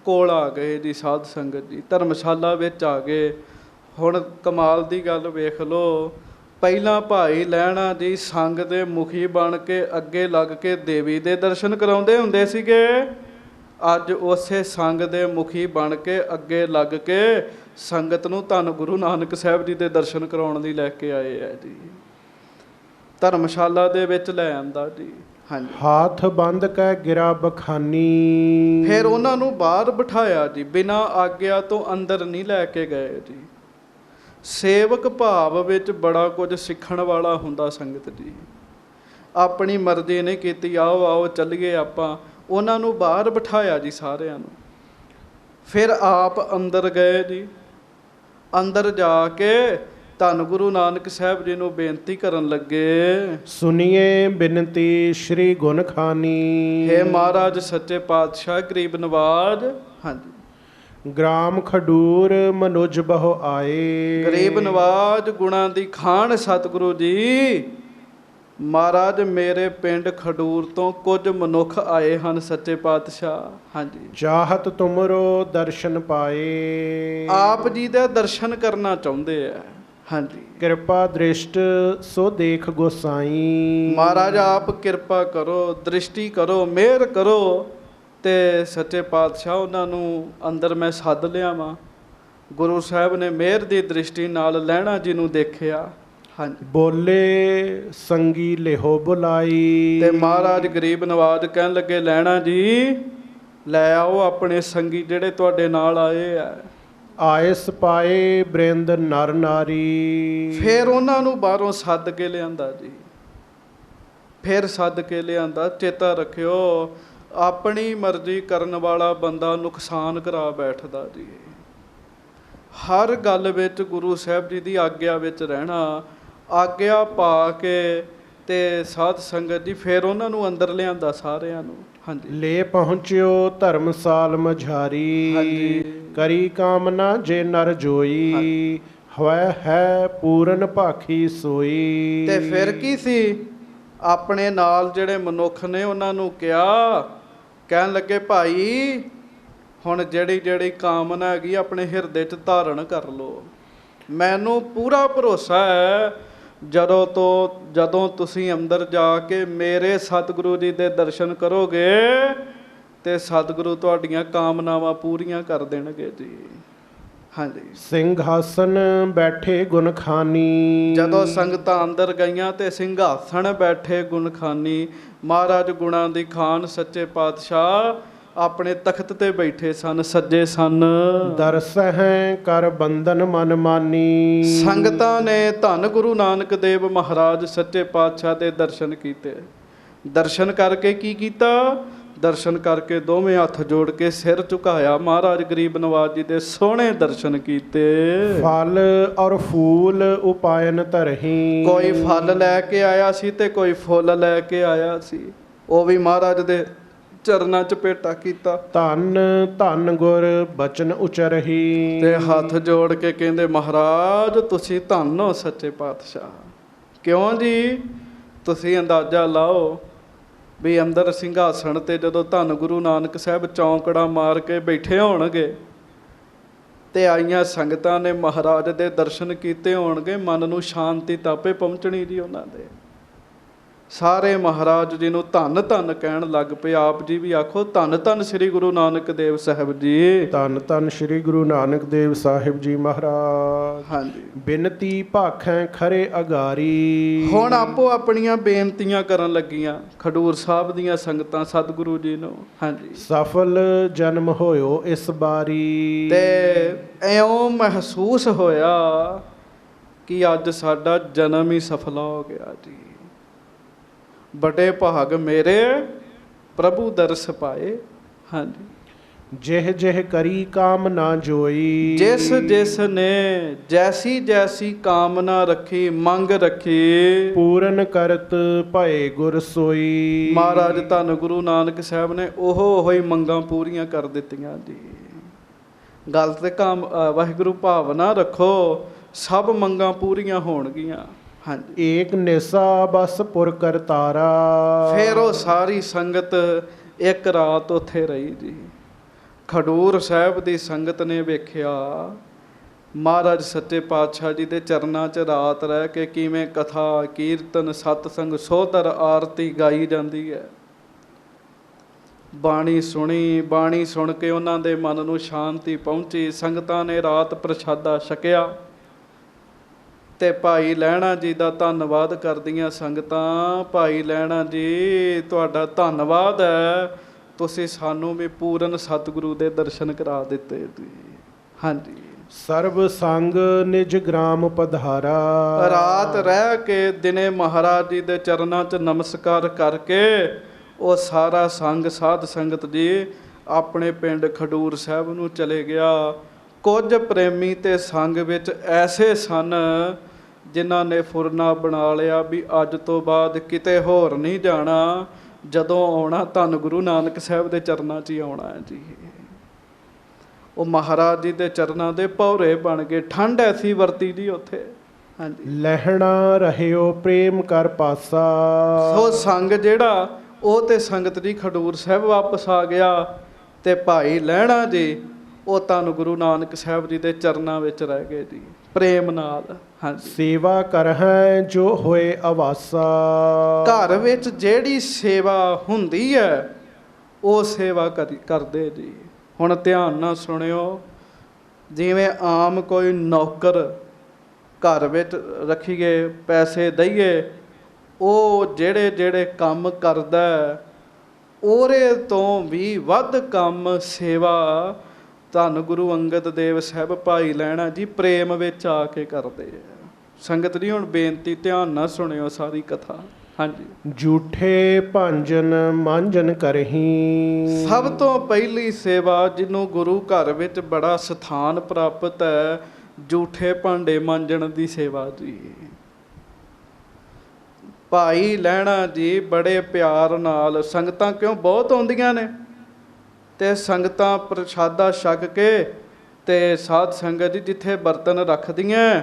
ਕੋਲ ਆ ਗਏ ਜੀ। ਸਾਧ ਸੰਗਤ ਜੀ ਧਰਮਸ਼ਾਲਾ ਵਿੱਚ ਆ ਗਏ। ਹੁਣ ਕਮਾਲ ਦੀ ਗੱਲ ਵੇਖ ਲਓ, ਪਹਿਲਾਂ ਭਾਈ ਲਹਿਣਾ ਜੀ ਸੰਗ ਦੇ ਮੁਖੀ ਬਣ ਕੇ ਅੱਗੇ ਲੱਗ ਕੇ ਦੇਵੀ ਦੇ ਦਰਸ਼ਨ ਕਰਾਉਂਦੇ ਹੁੰਦੇ ਸੀਗੇ। ਅੱਜ ਉਸੇ ਸੰਗ ਦੇ ਮੁਖੀ ਬਣ ਕੇ ਅੱਗੇ ਲੱਗ ਕੇ ਸੰਗਤ ਨੂੰ ਧੰਨ ਗੁਰੂ ਨਾਨਕ ਸਾਹਿਬ ਜੀ ਦੇ ਦਰਸ਼ਨ ਕਰਾਉਣ ਲਈ ਲੈ ਕੇ ਆਏ ਹੈ ਜੀ। ਧਰਮਸ਼ਾਲਾ ਦੇ ਵਿੱਚ ਲੈ ਆਂਦਾ ਜੀ। ਹਾਂਜੀ,
ਹਾਥ ਬੰਦ ਕੇ ਗਿਰਾ ਬਖਾਨੀ।
ਫਿਰ ਉਹਨਾਂ ਨੂੰ ਬਾਹਰ ਬਿਠਾਇਆ ਜੀ, ਬਿਨਾਂ ਆਗਿਆ ਤੋਂ ਅੰਦਰ ਨਹੀਂ ਲੈ ਕੇ ਗਏ ਜੀ। ਸੇਵਕ ਭਾਵ ਵਿੱਚ ਬੜਾ ਕੁਝ ਸਿੱਖਣ ਵਾਲਾ ਹੁੰਦਾ ਸੰਗਤ ਜੀ। ਆਪਣੀ ਮਰਜ਼ੀ ਨਹੀਂ ਕੀਤੀ, ਆਓ ਆਓ ਚੱਲੀਏ ਆਪਾਂ। ਉਹਨਾਂ ਨੂੰ ਬਾਹਰ ਬਿਠਾਇਆ ਜੀ ਸਾਰਿਆਂ ਨੂੰ। ਫਿਰ ਆਪ ਅੰਦਰ ਗਏ ਜੀ। ਅੰਦਰ ਜਾ ਕੇ ਧੰਨ ਗੁਰੂ ਨਾਨਕ ਸਾਹਿਬ ਜੀ ਨੂੰ ਬੇਨਤੀ ਕਰਨ ਲੱਗੇ,
ਸੁਣੀਏ ਬਿਨਤੀ ਸ੍ਰੀ ਗੁਣ ਖਾਨੀ।
ਹੇ ਮਹਾਰਾਜ ਸੱਚੇ ਪਾਤਸ਼ਾਹ ਗਰੀਬ ਨਵਾਜ। ਹਾਂਜੀ,
ਗ੍ਰਾਮ ਖਡੂਰ ਮਨੁਜ ਬਹੁ ਆਏ।
ਗਰੀਬ ਨਵਾਜ ਗੁਣਾਂ ਦੀ ਖਾਣ ਸਤਿਗੁਰੂ ਜੀ। ਮਹਾਰਾਜ ਮੇਰੇ ਪਿੰਡ ਖਡੂਰ ਤੋਂ ਕੁਝ ਮਨੁੱਖ ਆਏ ਹਨ ਸੱਚੇ ਪਾਤਸ਼ਾਹ। ਹਾਂਜੀ,
ਚਾਹਤ ਤੁਮਰੋ ਦਰਸ਼ਨ ਪਾਏ।
ਆਪ ਜੀ ਦੇ ਦਰਸ਼ਨ ਕਰਨਾ ਚਾਹੁੰਦੇ ਆ। ਹਾਂਜੀ,
ਕਿਰਪਾ ਦ੍ਰਿਸ਼ਟ ਸੋ ਦੇਖ ਗੋਸਾਈ।
ਮਹਾਰਾਜ ਆਪ ਕਿਰਪਾ ਕਰੋ, ਦ੍ਰਿਸ਼ਟੀ ਕਰੋ, ਮਿਹਰ ਕਰੋ। ਤੇ ਸੱਚੇ ਪਾਤਸ਼ਾਹ ਉਹਨਾਂ ਨੂੰ ਅੰਦਰ ਮੈਂ ਸੱਦ ਲਿਆਵਾਂ। ਗੁਰੂ ਸਾਹਿਬ ਨੇ ਮਿਹਰ ਦੀ ਦ੍ਰਿਸ਼ਟੀ ਨਾਲ ਲਹਿਣਾ ਜੀ ਨੂੰ ਦੇਖਿਆ। ਹਾਂਜੀ,
ਬੋਲੇ ਸੰਗੀ ਲਿਹੋ ਬੁਲਾਈ।
ਤੇ ਮਹਾਰਾਜ ਗਰੀਬ ਨਵਾਜ ਕਹਿਣ ਲੱਗੇ, ਲਹਿਣਾ ਜੀ ਲੈ ਆਓ ਆਪਣੇ ਸੰਗੀ ਜਿਹੜੇ ਤੁਹਾਡੇ ਨਾਲ ਆਏ ਆ।
ਆਇਸ ਪਾਏ ਬ੍ਰਿੰਦ ਨਰ ਨਾਰੀ।
ਫਿਰ ਉਹਨਾਂ ਨੂੰ ਬਾਹਰੋਂ ਸੱਦ ਕੇ ਲਿਆਂਦਾ ਜੀ। ਫਿਰ ਸੱਦ ਕੇ ਲਿਆਂਦਾ। ਚੇਤਾ ਰੱਖਿਓ, ਆਪਣੀ ਮਰਜ਼ੀ ਕਰਨ ਵਾਲਾ ਬੰਦਾ ਨੁਕਸਾਨ ਕਰਾ ਬੈਠਦਾ ਜੀ। ਹਰ ਗੱਲ ਵਿੱਚ ਗੁਰੂ ਸਾਹਿਬ ਜੀ ਦੀ ਆਗਿਆ ਵਿੱਚ ਰਹਿਣਾ, ਆਗਿਆ ਪਾ ਕੇ ਤੇ ਸਾਧ ਸੰਗਤ ਜੀ। ਫਿਰ ਉਹਨਾਂ ਨੂੰ ਅੰਦਰ ਲਿਆਂਦਾ ਸਾਰਿਆਂ ਨੂੰ। ਹਾਂਜੀ,
ਲੈ ਪਹੁੰਚਿਓ ਧਰਮਸਾਲ ਮਝਾਰੀ।
ਹਾਂਜੀ,
ਕਰੀ ਕਾਮਨਾ ਜੇ ਨਰ ਜੋਈ। ਹਵੈ ਹੈ ਪੂਰਨ ਭਾਖੀ ਸੋਈ।
ਤੇ ਫਿਰ ਕੀ ਸੀ, ਆਪਣੇ ਨਾਲ ਜਿਹੜੇ ਮਨੁੱਖ ਨੇ ਉਹਨਾਂ ਨੂੰ ਕਿਹਾ, ਕਹਿਣ ਲੱਗੇ ਭਾਈ ਹੁਣ ਜਿਹੜੀ ਜਿਹੜੀ ਕਾਮਨਾ ਹੈਗੀ ਆਪਣੇ ਹਿਰਦੇ 'ਚ ਧਾਰਨ ਕਰ ਲਓ। ਮੈਨੂੰ ਪੂਰਾ ਭਰੋਸਾ ਹੈ ਜਦੋਂ ਤੁਸੀਂ ਅੰਦਰ ਜਾ ਕੇ ਮੇਰੇ ਸਤਿਗੁਰੂ ਜੀ ਦੇ ਦਰਸ਼ਨ ਕਰੋਗੇ ਤੇ ਸਤਿਗੁਰੂ ਤੁਹਾਡੀਆਂ ਕਾਮਨਾਵਾਂ ਪੂਰੀਆਂ ਕਰ ਦੇਣਗੇ ਜੀ। ਹਾਂਜੀ,
ਸਿੰਘਾਸਨ ਬੈਠੇ ਗੁਣਖਾਨੀ।
ਜਦੋਂ ਸੰਗਤਾਂ ਅੰਦਰ ਗਈਆਂ ਤੇ ਸਿੰਘਾਸਣ ਬੈਠੇ ਗੁਣਖਾਨੀ। ਮਹਾਰਾਜ ਗੁਣਾਂ ਦੀ ਖਾਨ ਸੱਚੇ ਪਾਤਸ਼ਾਹ ਆਪਣੇ ਤਖਤ ਤੇ ਬੈਠੇ ਸਨ, ਸੱਜੇ ਸਨ।
ਦਰਸ ਹੈ ਕਰ ਬੰਧਨ ਮਨ ਮਾਨੀ।
ਸੰਗਤਾਂ ਨੇ ਧੰਨ ਗੁਰੂ ਨਾਨਕ ਦੇਵ ਮਹਾਰਾਜ ਸੱਚੇ ਪਾਤਸ਼ਾਹ ਦੇ ਦਰਸ਼ਨ ਕੀਤੇ। ਦਰਸ਼ਨ ਕਰਕੇ ਕੀ ਕੀਤਾ, ਦਰਸ਼ਨ ਕਰਕੇ ਦੋਵੇਂ ਹੱਥ ਜੋੜ ਕੇ ਸਿਰ ਝੁਕਾਇਆ। ਮਹਾਰਾਜ ਗਰੀਬ ਨਵਾਜ ਜੀ ਦੇ ਸੋਹਣੇ ਦਰਸ਼ਨ ਕੀਤੇ।
ਫਲ ਔਰ ਫੂਲ ਉਪਾਇਨ ਧਰਹੀ।
ਕੋਈ ਫਲ ਲੈ ਕੇ ਆਇਆ ਸੀ ਤੇ ਕੋਈ ਫੁੱਲ ਲੈ ਕੇ ਆਇਆ ਸੀ, ਉਹ ਵੀ ਮਹਾਰਾਜ ਦੇ ਚਰਨਾਂ 'ਚ ਭੇਟਾ ਕੀਤਾ।
ਧੰਨ ਧੰਨ ਗੁਰ ਬਚਨ ਉਚਰਹੀ।
ਤੇ ਹੱਥ ਜੋੜ ਕੇ ਕਹਿੰਦੇ, ਮਹਾਰਾਜ ਤੁਸੀਂ ਧੰਨ ਹੋ ਸੱਚੇ ਪਾਤਸ਼ਾਹ। ਕਿਉਂ ਜੀ, ਤੁਸੀਂ ਅੰਦਾਜ਼ਾ ਲਾਓ ਵੀ ਅੰਦਰ ਸਿੰਘਾਸਣ ਤੇ ਜਦੋਂ ਧੰਨ ਗੁਰੂ ਨਾਨਕ ਸਾਹਿਬ ਚੌਂਕੜਾ ਮਾਰ ਕੇ ਬੈਠੇ ਹੋਣਗੇ ਤੇ ਆਈਆਂ ਸੰਗਤਾਂ ਨੇ ਮਹਾਰਾਜ ਦੇ ਦਰਸ਼ਨ ਕੀਤੇ ਹੋਣਗੇ, ਮਨ ਨੂੰ ਸ਼ਾਂਤੀ ਤਾਪੇ ਪਹੁੰਚਣੀ ਜੀ ਉਹਨਾਂ ਦੇ। ਸਾਰੇ ਮਹਾਰਾਜ ਜੀ ਨੂੰ ਧੰਨ ਧੰਨ ਕਹਿਣ ਲੱਗ ਪਏ। ਆਪ ਜੀ ਵੀ ਆਖੋ ਧੰਨ ਧੰਨ ਸ੍ਰੀ ਗੁਰੂ ਨਾਨਕ ਦੇਵ ਸਾਹਿਬ ਜੀ।
ਧੰਨ ਧੰਨ ਸ੍ਰੀ ਗੁਰੂ ਨਾਨਕ ਦੇਵ ਸਾਹਿਬ ਜੀ ਮਹਾਰਾਜ।
ਹਾਂਜੀ,
ਬਿਨਤੀ ਭਾਖੈ ਖਰੇ ਅਗਾਰੀ।
ਹੁਣ ਆਪੋ ਆਪਣੀਆਂ ਬੇਨਤੀਆਂ ਕਰਨ ਲੱਗੀਆਂ ਖਡੂਰ ਸਾਹਿਬ ਦੀਆਂ ਸੰਗਤਾਂ ਸਤਿਗੁਰੂ ਜੀ ਨੂੰ। ਹਾਂਜੀ,
ਸਫਲ ਜਨਮ ਹੋਇਓ ਇਸ ਬਾਰੀ।
ਤੇ ਇਉਂ ਮਹਿਸੂਸ ਹੋਇਆ ਕਿ ਅੱਜ ਸਾਡਾ ਜਨਮ ਹੀ ਸਫਲ ਹੋ ਗਿਆ ਜੀ। ਬੜੇ ਭਾਗ ਮੇਰੇ ਪ੍ਰਭੂ ਦਰਸ ਪਾਏ। ਹਾਂਜੀ,
ਜਿਹ ਜਿਹ ਕਰੀ ਕਾਮਨਾ ਜੋਈ।
ਜਿਸ ਜਿਸ ਨੇ ਜੈਸੀ ਜੈਸੀ ਕਾਮਨਾ ਰੱਖੀ, ਮੰਗ ਰੱਖੀ,
ਪੂਰਨ ਕਰਤ ਭਏ ਗੁਰ ਸੋਈ।
ਮਹਾਰਾਜ ਧੰਨ ਗੁਰੂ ਨਾਨਕ ਸਾਹਿਬ ਨੇ ਉਹੋ ਹੀ ਮੰਗਾਂ ਪੂਰੀਆਂ ਕਰ ਦਿੱਤੀਆਂ ਜੀ। ਗੱਲ ਤੇ ਵਾਹਿਗੁਰੂ ਭਾਵਨਾ ਰੱਖੋ, ਸਭ ਮੰਗਾਂ ਪੂਰੀਆਂ ਹੋਣਗੀਆਂ। ਹਾਂਜੀ,
ਏਕ ਨਿਸਾ ਬਸ ਪੁਰ ਕਰਤਾਰਾ।
ਫਿਰ ਉਹ ਸਾਰੀ ਸੰਗਤ ਇੱਕ ਰਾਤ ਉੱਥੇ ਰਹੀ ਜੀ। ਖਡੂਰ ਸਾਹਿਬ ਦੀ ਸੰਗਤ ਨੇ ਵੇਖਿਆ ਮਹਾਰਾਜ ਸੱਚੇ ਪਾਤਸ਼ਾਹ ਜੀ ਦੇ ਚਰਨਾਂ 'ਚ ਰਾਤ ਰਹਿ ਕੇ ਕਿਵੇਂ ਕਥਾ ਕੀਰਤਨ ਸਤਸੰਗ ਸੋਧਰ ਆਰਤੀ ਗਾਈ ਜਾਂਦੀ ਹੈ। ਬਾਣੀ ਸੁਣੀ, ਬਾਣੀ ਸੁਣ ਕੇ ਉਹਨਾਂ ਦੇ ਮਨ ਨੂੰ ਸ਼ਾਂਤੀ ਪਹੁੰਚੀ। ਸੰਗਤਾਂ ਨੇ ਰਾਤ ਪ੍ਰਸ਼ਾਦਾ ਛਕਿਆ ਤੇ ਭਾਈ ਲਹਿਣਾ ਜੀ ਦਾ ਧੰਨਵਾਦ ਕਰਦੀਆਂ ਸੰਗਤਾਂ। ਭਾਈ ਲਹਿਣਾ ਜੀ ਤੁਹਾਡਾ ਧੰਨਵਾਦ ਹੈ, ਤੁਸੀਂ ਸਾਨੂੰ ਵੀ ਪੂਰਨ ਸਤਿਗੁਰੂ ਦੇ ਦਰਸ਼ਨ ਕਰਾ ਦਿੱਤੇ ਜੀ। ਹਾਂਜੀ,
ਸਰਬ ਸੰਗ ਨਿਜ ਗ੍ਰਾਮ ਪਧਾਰਾ।
ਰਾਤ ਰਹਿ ਕੇ ਦਿਨੇ ਮਹਾਰਾਜ ਜੀ ਦੇ ਚਰਨਾਂ 'ਚ ਨਮਸਕਾਰ ਕਰਕੇ ਉਹ ਸਾਰਾ ਸੰਗ ਸਾਧ ਸੰਗਤ ਜੀ ਆਪਣੇ ਪਿੰਡ ਖਡੂਰ ਸਾਹਿਬ ਨੂੰ ਚਲੇ ਗਿਆ। ਕੁਝ ਪ੍ਰੇਮੀ ਤੇ ਸੰਗ ਵਿੱਚ ਐਸੇ ਸਨ ਜਿਨ੍ਹਾਂ ਨੇ ਫੁਰਨਾ ਬਣਾ ਲਿਆ ਵੀ ਅੱਜ ਤੋਂ ਬਾਅਦ ਕਿਤੇ ਹੋਰ ਨਹੀਂ ਜਾਣਾ, ਜਦੋਂ ਆਉਣਾ ਧੰਨ ਗੁਰੂ ਨਾਨਕ ਸਾਹਿਬ ਦੇ ਚਰਨਾਂ 'ਚ ਹੀ ਆਉਣਾ ਹੈ ਜੀ। ਉਹ ਮਹਾਰਾਜ ਜੀ ਦੇ ਚਰਨਾਂ ਦੇ ਭੌਰੇ ਬਣ ਗਏ। ਠੰਡ ਐਸੀ ਵਰਤੀ ਜੀ ਉੱਥੇ। ਹਾਂਜੀ,
ਲਹਿਣਾ ਰਹਿਓ ਪ੍ਰੇਮ ਕਰ ਪਾਸਾ।
ਸੋ ਸੰਗ ਜਿਹੜਾ ਉਹ ਤੇ ਸੰਗਤ ਜੀ ਖਡੂਰ ਸਾਹਿਬ ਵਾਪਸ ਆ ਗਿਆ ਤੇ ਭਾਈ ਲਹਿਣਾ ਜੀ ਉਹ ਧੰਨ ਗੁਰੂ ਨਾਨਕ ਸਾਹਿਬ ਜੀ ਦੇ ਚਰਨਾਂ ਵਿੱਚ ਰਹਿ ਗਏ ਜੀ ਪ੍ਰੇਮ ਨਾਲ। ਹਾਂਜੀ,
ਸੇਵਾ ਕਰਹਿ ਜੋ ਹੋਏ ਆਵਾਸਾ।
ਘਰ ਵਿੱਚ ਜਿਹੜੀ ਸੇਵਾ ਹੁੰਦੀ ਹੈ ਉਹ ਸੇਵਾ ਕਰਦੇ ਜੀ। ਹੁਣ ਧਿਆਨ ਨਾਲ ਸੁਣਿਓ, ਜਿਵੇਂ ਆਮ ਕੋਈ ਨੌਕਰ ਘਰ ਵਿੱਚ ਰੱਖੀਏ, ਪੈਸੇ ਦਈਏ, ਉਹ ਜਿਹੜੇ ਜਿਹੜੇ ਕੰਮ ਕਰਦਾ ਉਹਦੇ ਤੋਂ ਵੀ ਵੱਧ ਕੰਮ ਸੇਵਾ ਧੰਨ ਗੁਰੂ ਅੰਗਦ ਦੇਵ ਸਾਹਿਬ ਭਾਈ ਲਹਿਣਾ ਜੀ ਪ੍ਰੇਮ ਵਿੱਚ ਆ ਕੇ ਕਰਦੇ ਆ। ਸੰਗਤ ਜੀ ਹੁਣ ਬੇਨਤੀ ਧਿਆਨ ਨਾਲ ਸੁਣਿਓ ਸਾਰੀ ਕਥਾ। ਹਾਂਜੀ,
ਝੂਠੇ ਭਾਂਜਨ ਮਾਂਜਨ ਕਰਹੀ।
ਸਭ ਤੋਂ ਪਹਿਲੀ ਸੇਵਾ ਜਿਹਨੂੰ ਗੁਰੂ ਘਰ ਵਿੱਚ ਬੜਾ ਸਥਾਨ ਪ੍ਰਾਪਤ ਹੈ, ਝੂਠੇ ਭਾਂਡੇ ਮਾਂਜਣ ਦੀ ਸੇਵਾ ਜੀ। ਭਾਈ ਲਹਿਣਾ ਜੀ ਬੜੇ ਪਿਆਰ ਨਾਲ, ਸੰਗਤਾਂ ਕਿਉਂ ਬਹੁਤ ਆਉਂਦੀਆਂ ਨੇ ਤੇ ਸੰਗਤਾਂ ਪ੍ਰਸ਼ਾਦਾ ਛਕ ਕੇ ਤੇ ਸਾਧ ਸੰਗਤ ਜੀ ਜਿੱਥੇ ਬਰਤਨ ਰੱਖਦੀਆਂ,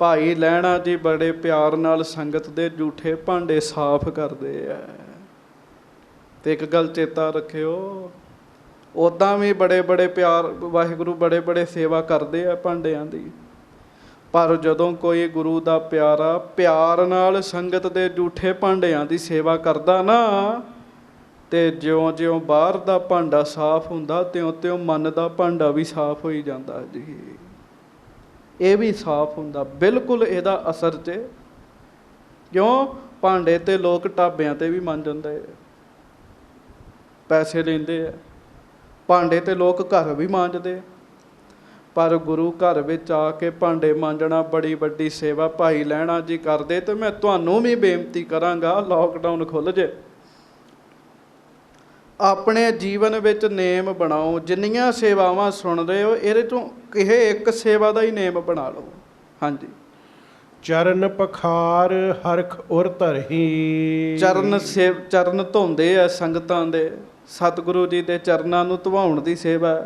ਭਾਈ ਲਹਿਣਾ ਜੀ ਬੜੇ ਪਿਆਰ ਨਾਲ ਸੰਗਤ ਦੇ ਝੂਠੇ ਭਾਂਡੇ ਸਾਫ਼ ਕਰਦੇ ਆ। ਤੇ ਇੱਕ ਗੱਲ ਚੇਤਾ ਰੱਖਿਓ, ਉੱਦਾਂ ਵੀ ਬੜੇ ਬੜੇ ਪਿਆਰ ਵਾਹਿਗੁਰੂ ਬੜੇ ਬੜੇ ਸੇਵਾ ਕਰਦੇ ਆ ਭਾਂਡਿਆਂ ਦੀ, ਪਰ ਜਦੋਂ ਕੋਈ ਗੁਰੂ ਦਾ ਪਿਆਰਾ ਪਿਆਰ ਨਾਲ ਸੰਗਤ ਦੇ ਝੂਠੇ ਭਾਂਡਿਆਂ ਦੀ ਸੇਵਾ ਕਰਦਾ ਨਾ, ਤੇ ਜਿਉਂ ਜਿਉਂ ਬਾਹਰ ਦਾ ਭਾਂਡਾ ਸਾਫ਼ ਹੁੰਦਾ ਤਿਉਂ ਤਿਉਂ ਮਨ ਦਾ ਭਾਂਡਾ ਵੀ ਸਾਫ਼ ਹੋਈ ਜਾਂਦਾ ਜੀ। ਇਹ ਵੀ ਸਾਫ਼ ਹੁੰਦਾ ਬਿਲਕੁਲ ਇਹਦਾ ਅਸਰ 'ਚ। ਕਿਉਂ? ਭਾਂਡੇ ਤੇ ਲੋਕ ਢਾਬਿਆਂ ਤੇ ਵੀ ਮੰਨ ਜਾਂਦੇ ਆ, ਪੈਸੇ ਲੈਂਦੇ ਆ। ਭਾਂਡੇ ਤੇ ਲੋਕ ਘਰ ਵੀ ਮਾਂਜਦੇ ਆ, ਪਰ ਗੁਰੂ ਘਰ ਵਿੱਚ ਆ ਕੇ ਭਾਂਡੇ ਮਾਂਜਣਾ ਬੜੀ ਵੱਡੀ ਸੇਵਾ ਭਾਈ ਲਹਿਣਾ ਜੀ ਕਰਦੇ। ਤੇ ਮੈਂ ਤੁਹਾਨੂੰ ਵੀ ਬੇਨਤੀ ਕਰਾਂਗਾ, ਲੋਕਡਾਊਨ ਖੁੱਲ੍ਹ ਜੇ, ਆਪਣੇ ਜੀਵਨ ਵਿੱਚ ਨੇਮ ਬਣਾਓ। ਜਿੰਨੀਆਂ ਸੇਵਾਵਾਂ ਸੁਣ ਰਹੇ ਹੋ ਇਹਦੇ ਤੋਂ ਕਿਸੇ ਇੱਕ ਸੇਵਾ ਦਾ ਹੀ ਨੇਮ ਬਣਾ ਲਓ। ਹਾਂਜੀ,
ਚਰਨ ਪਖਾਰ ਹਰਖ ਉਰ ਧਰਹੀ।
ਚਰਨ ਧੋਂਦੇ ਆ ਸੰਗਤਾਂ ਦੇ, ਸਤਿਗੁਰੂ ਜੀ ਦੇ ਚਰਨਾਂ ਨੂੰ ਧਵਾਉਣ ਦੀ ਸੇਵਾ।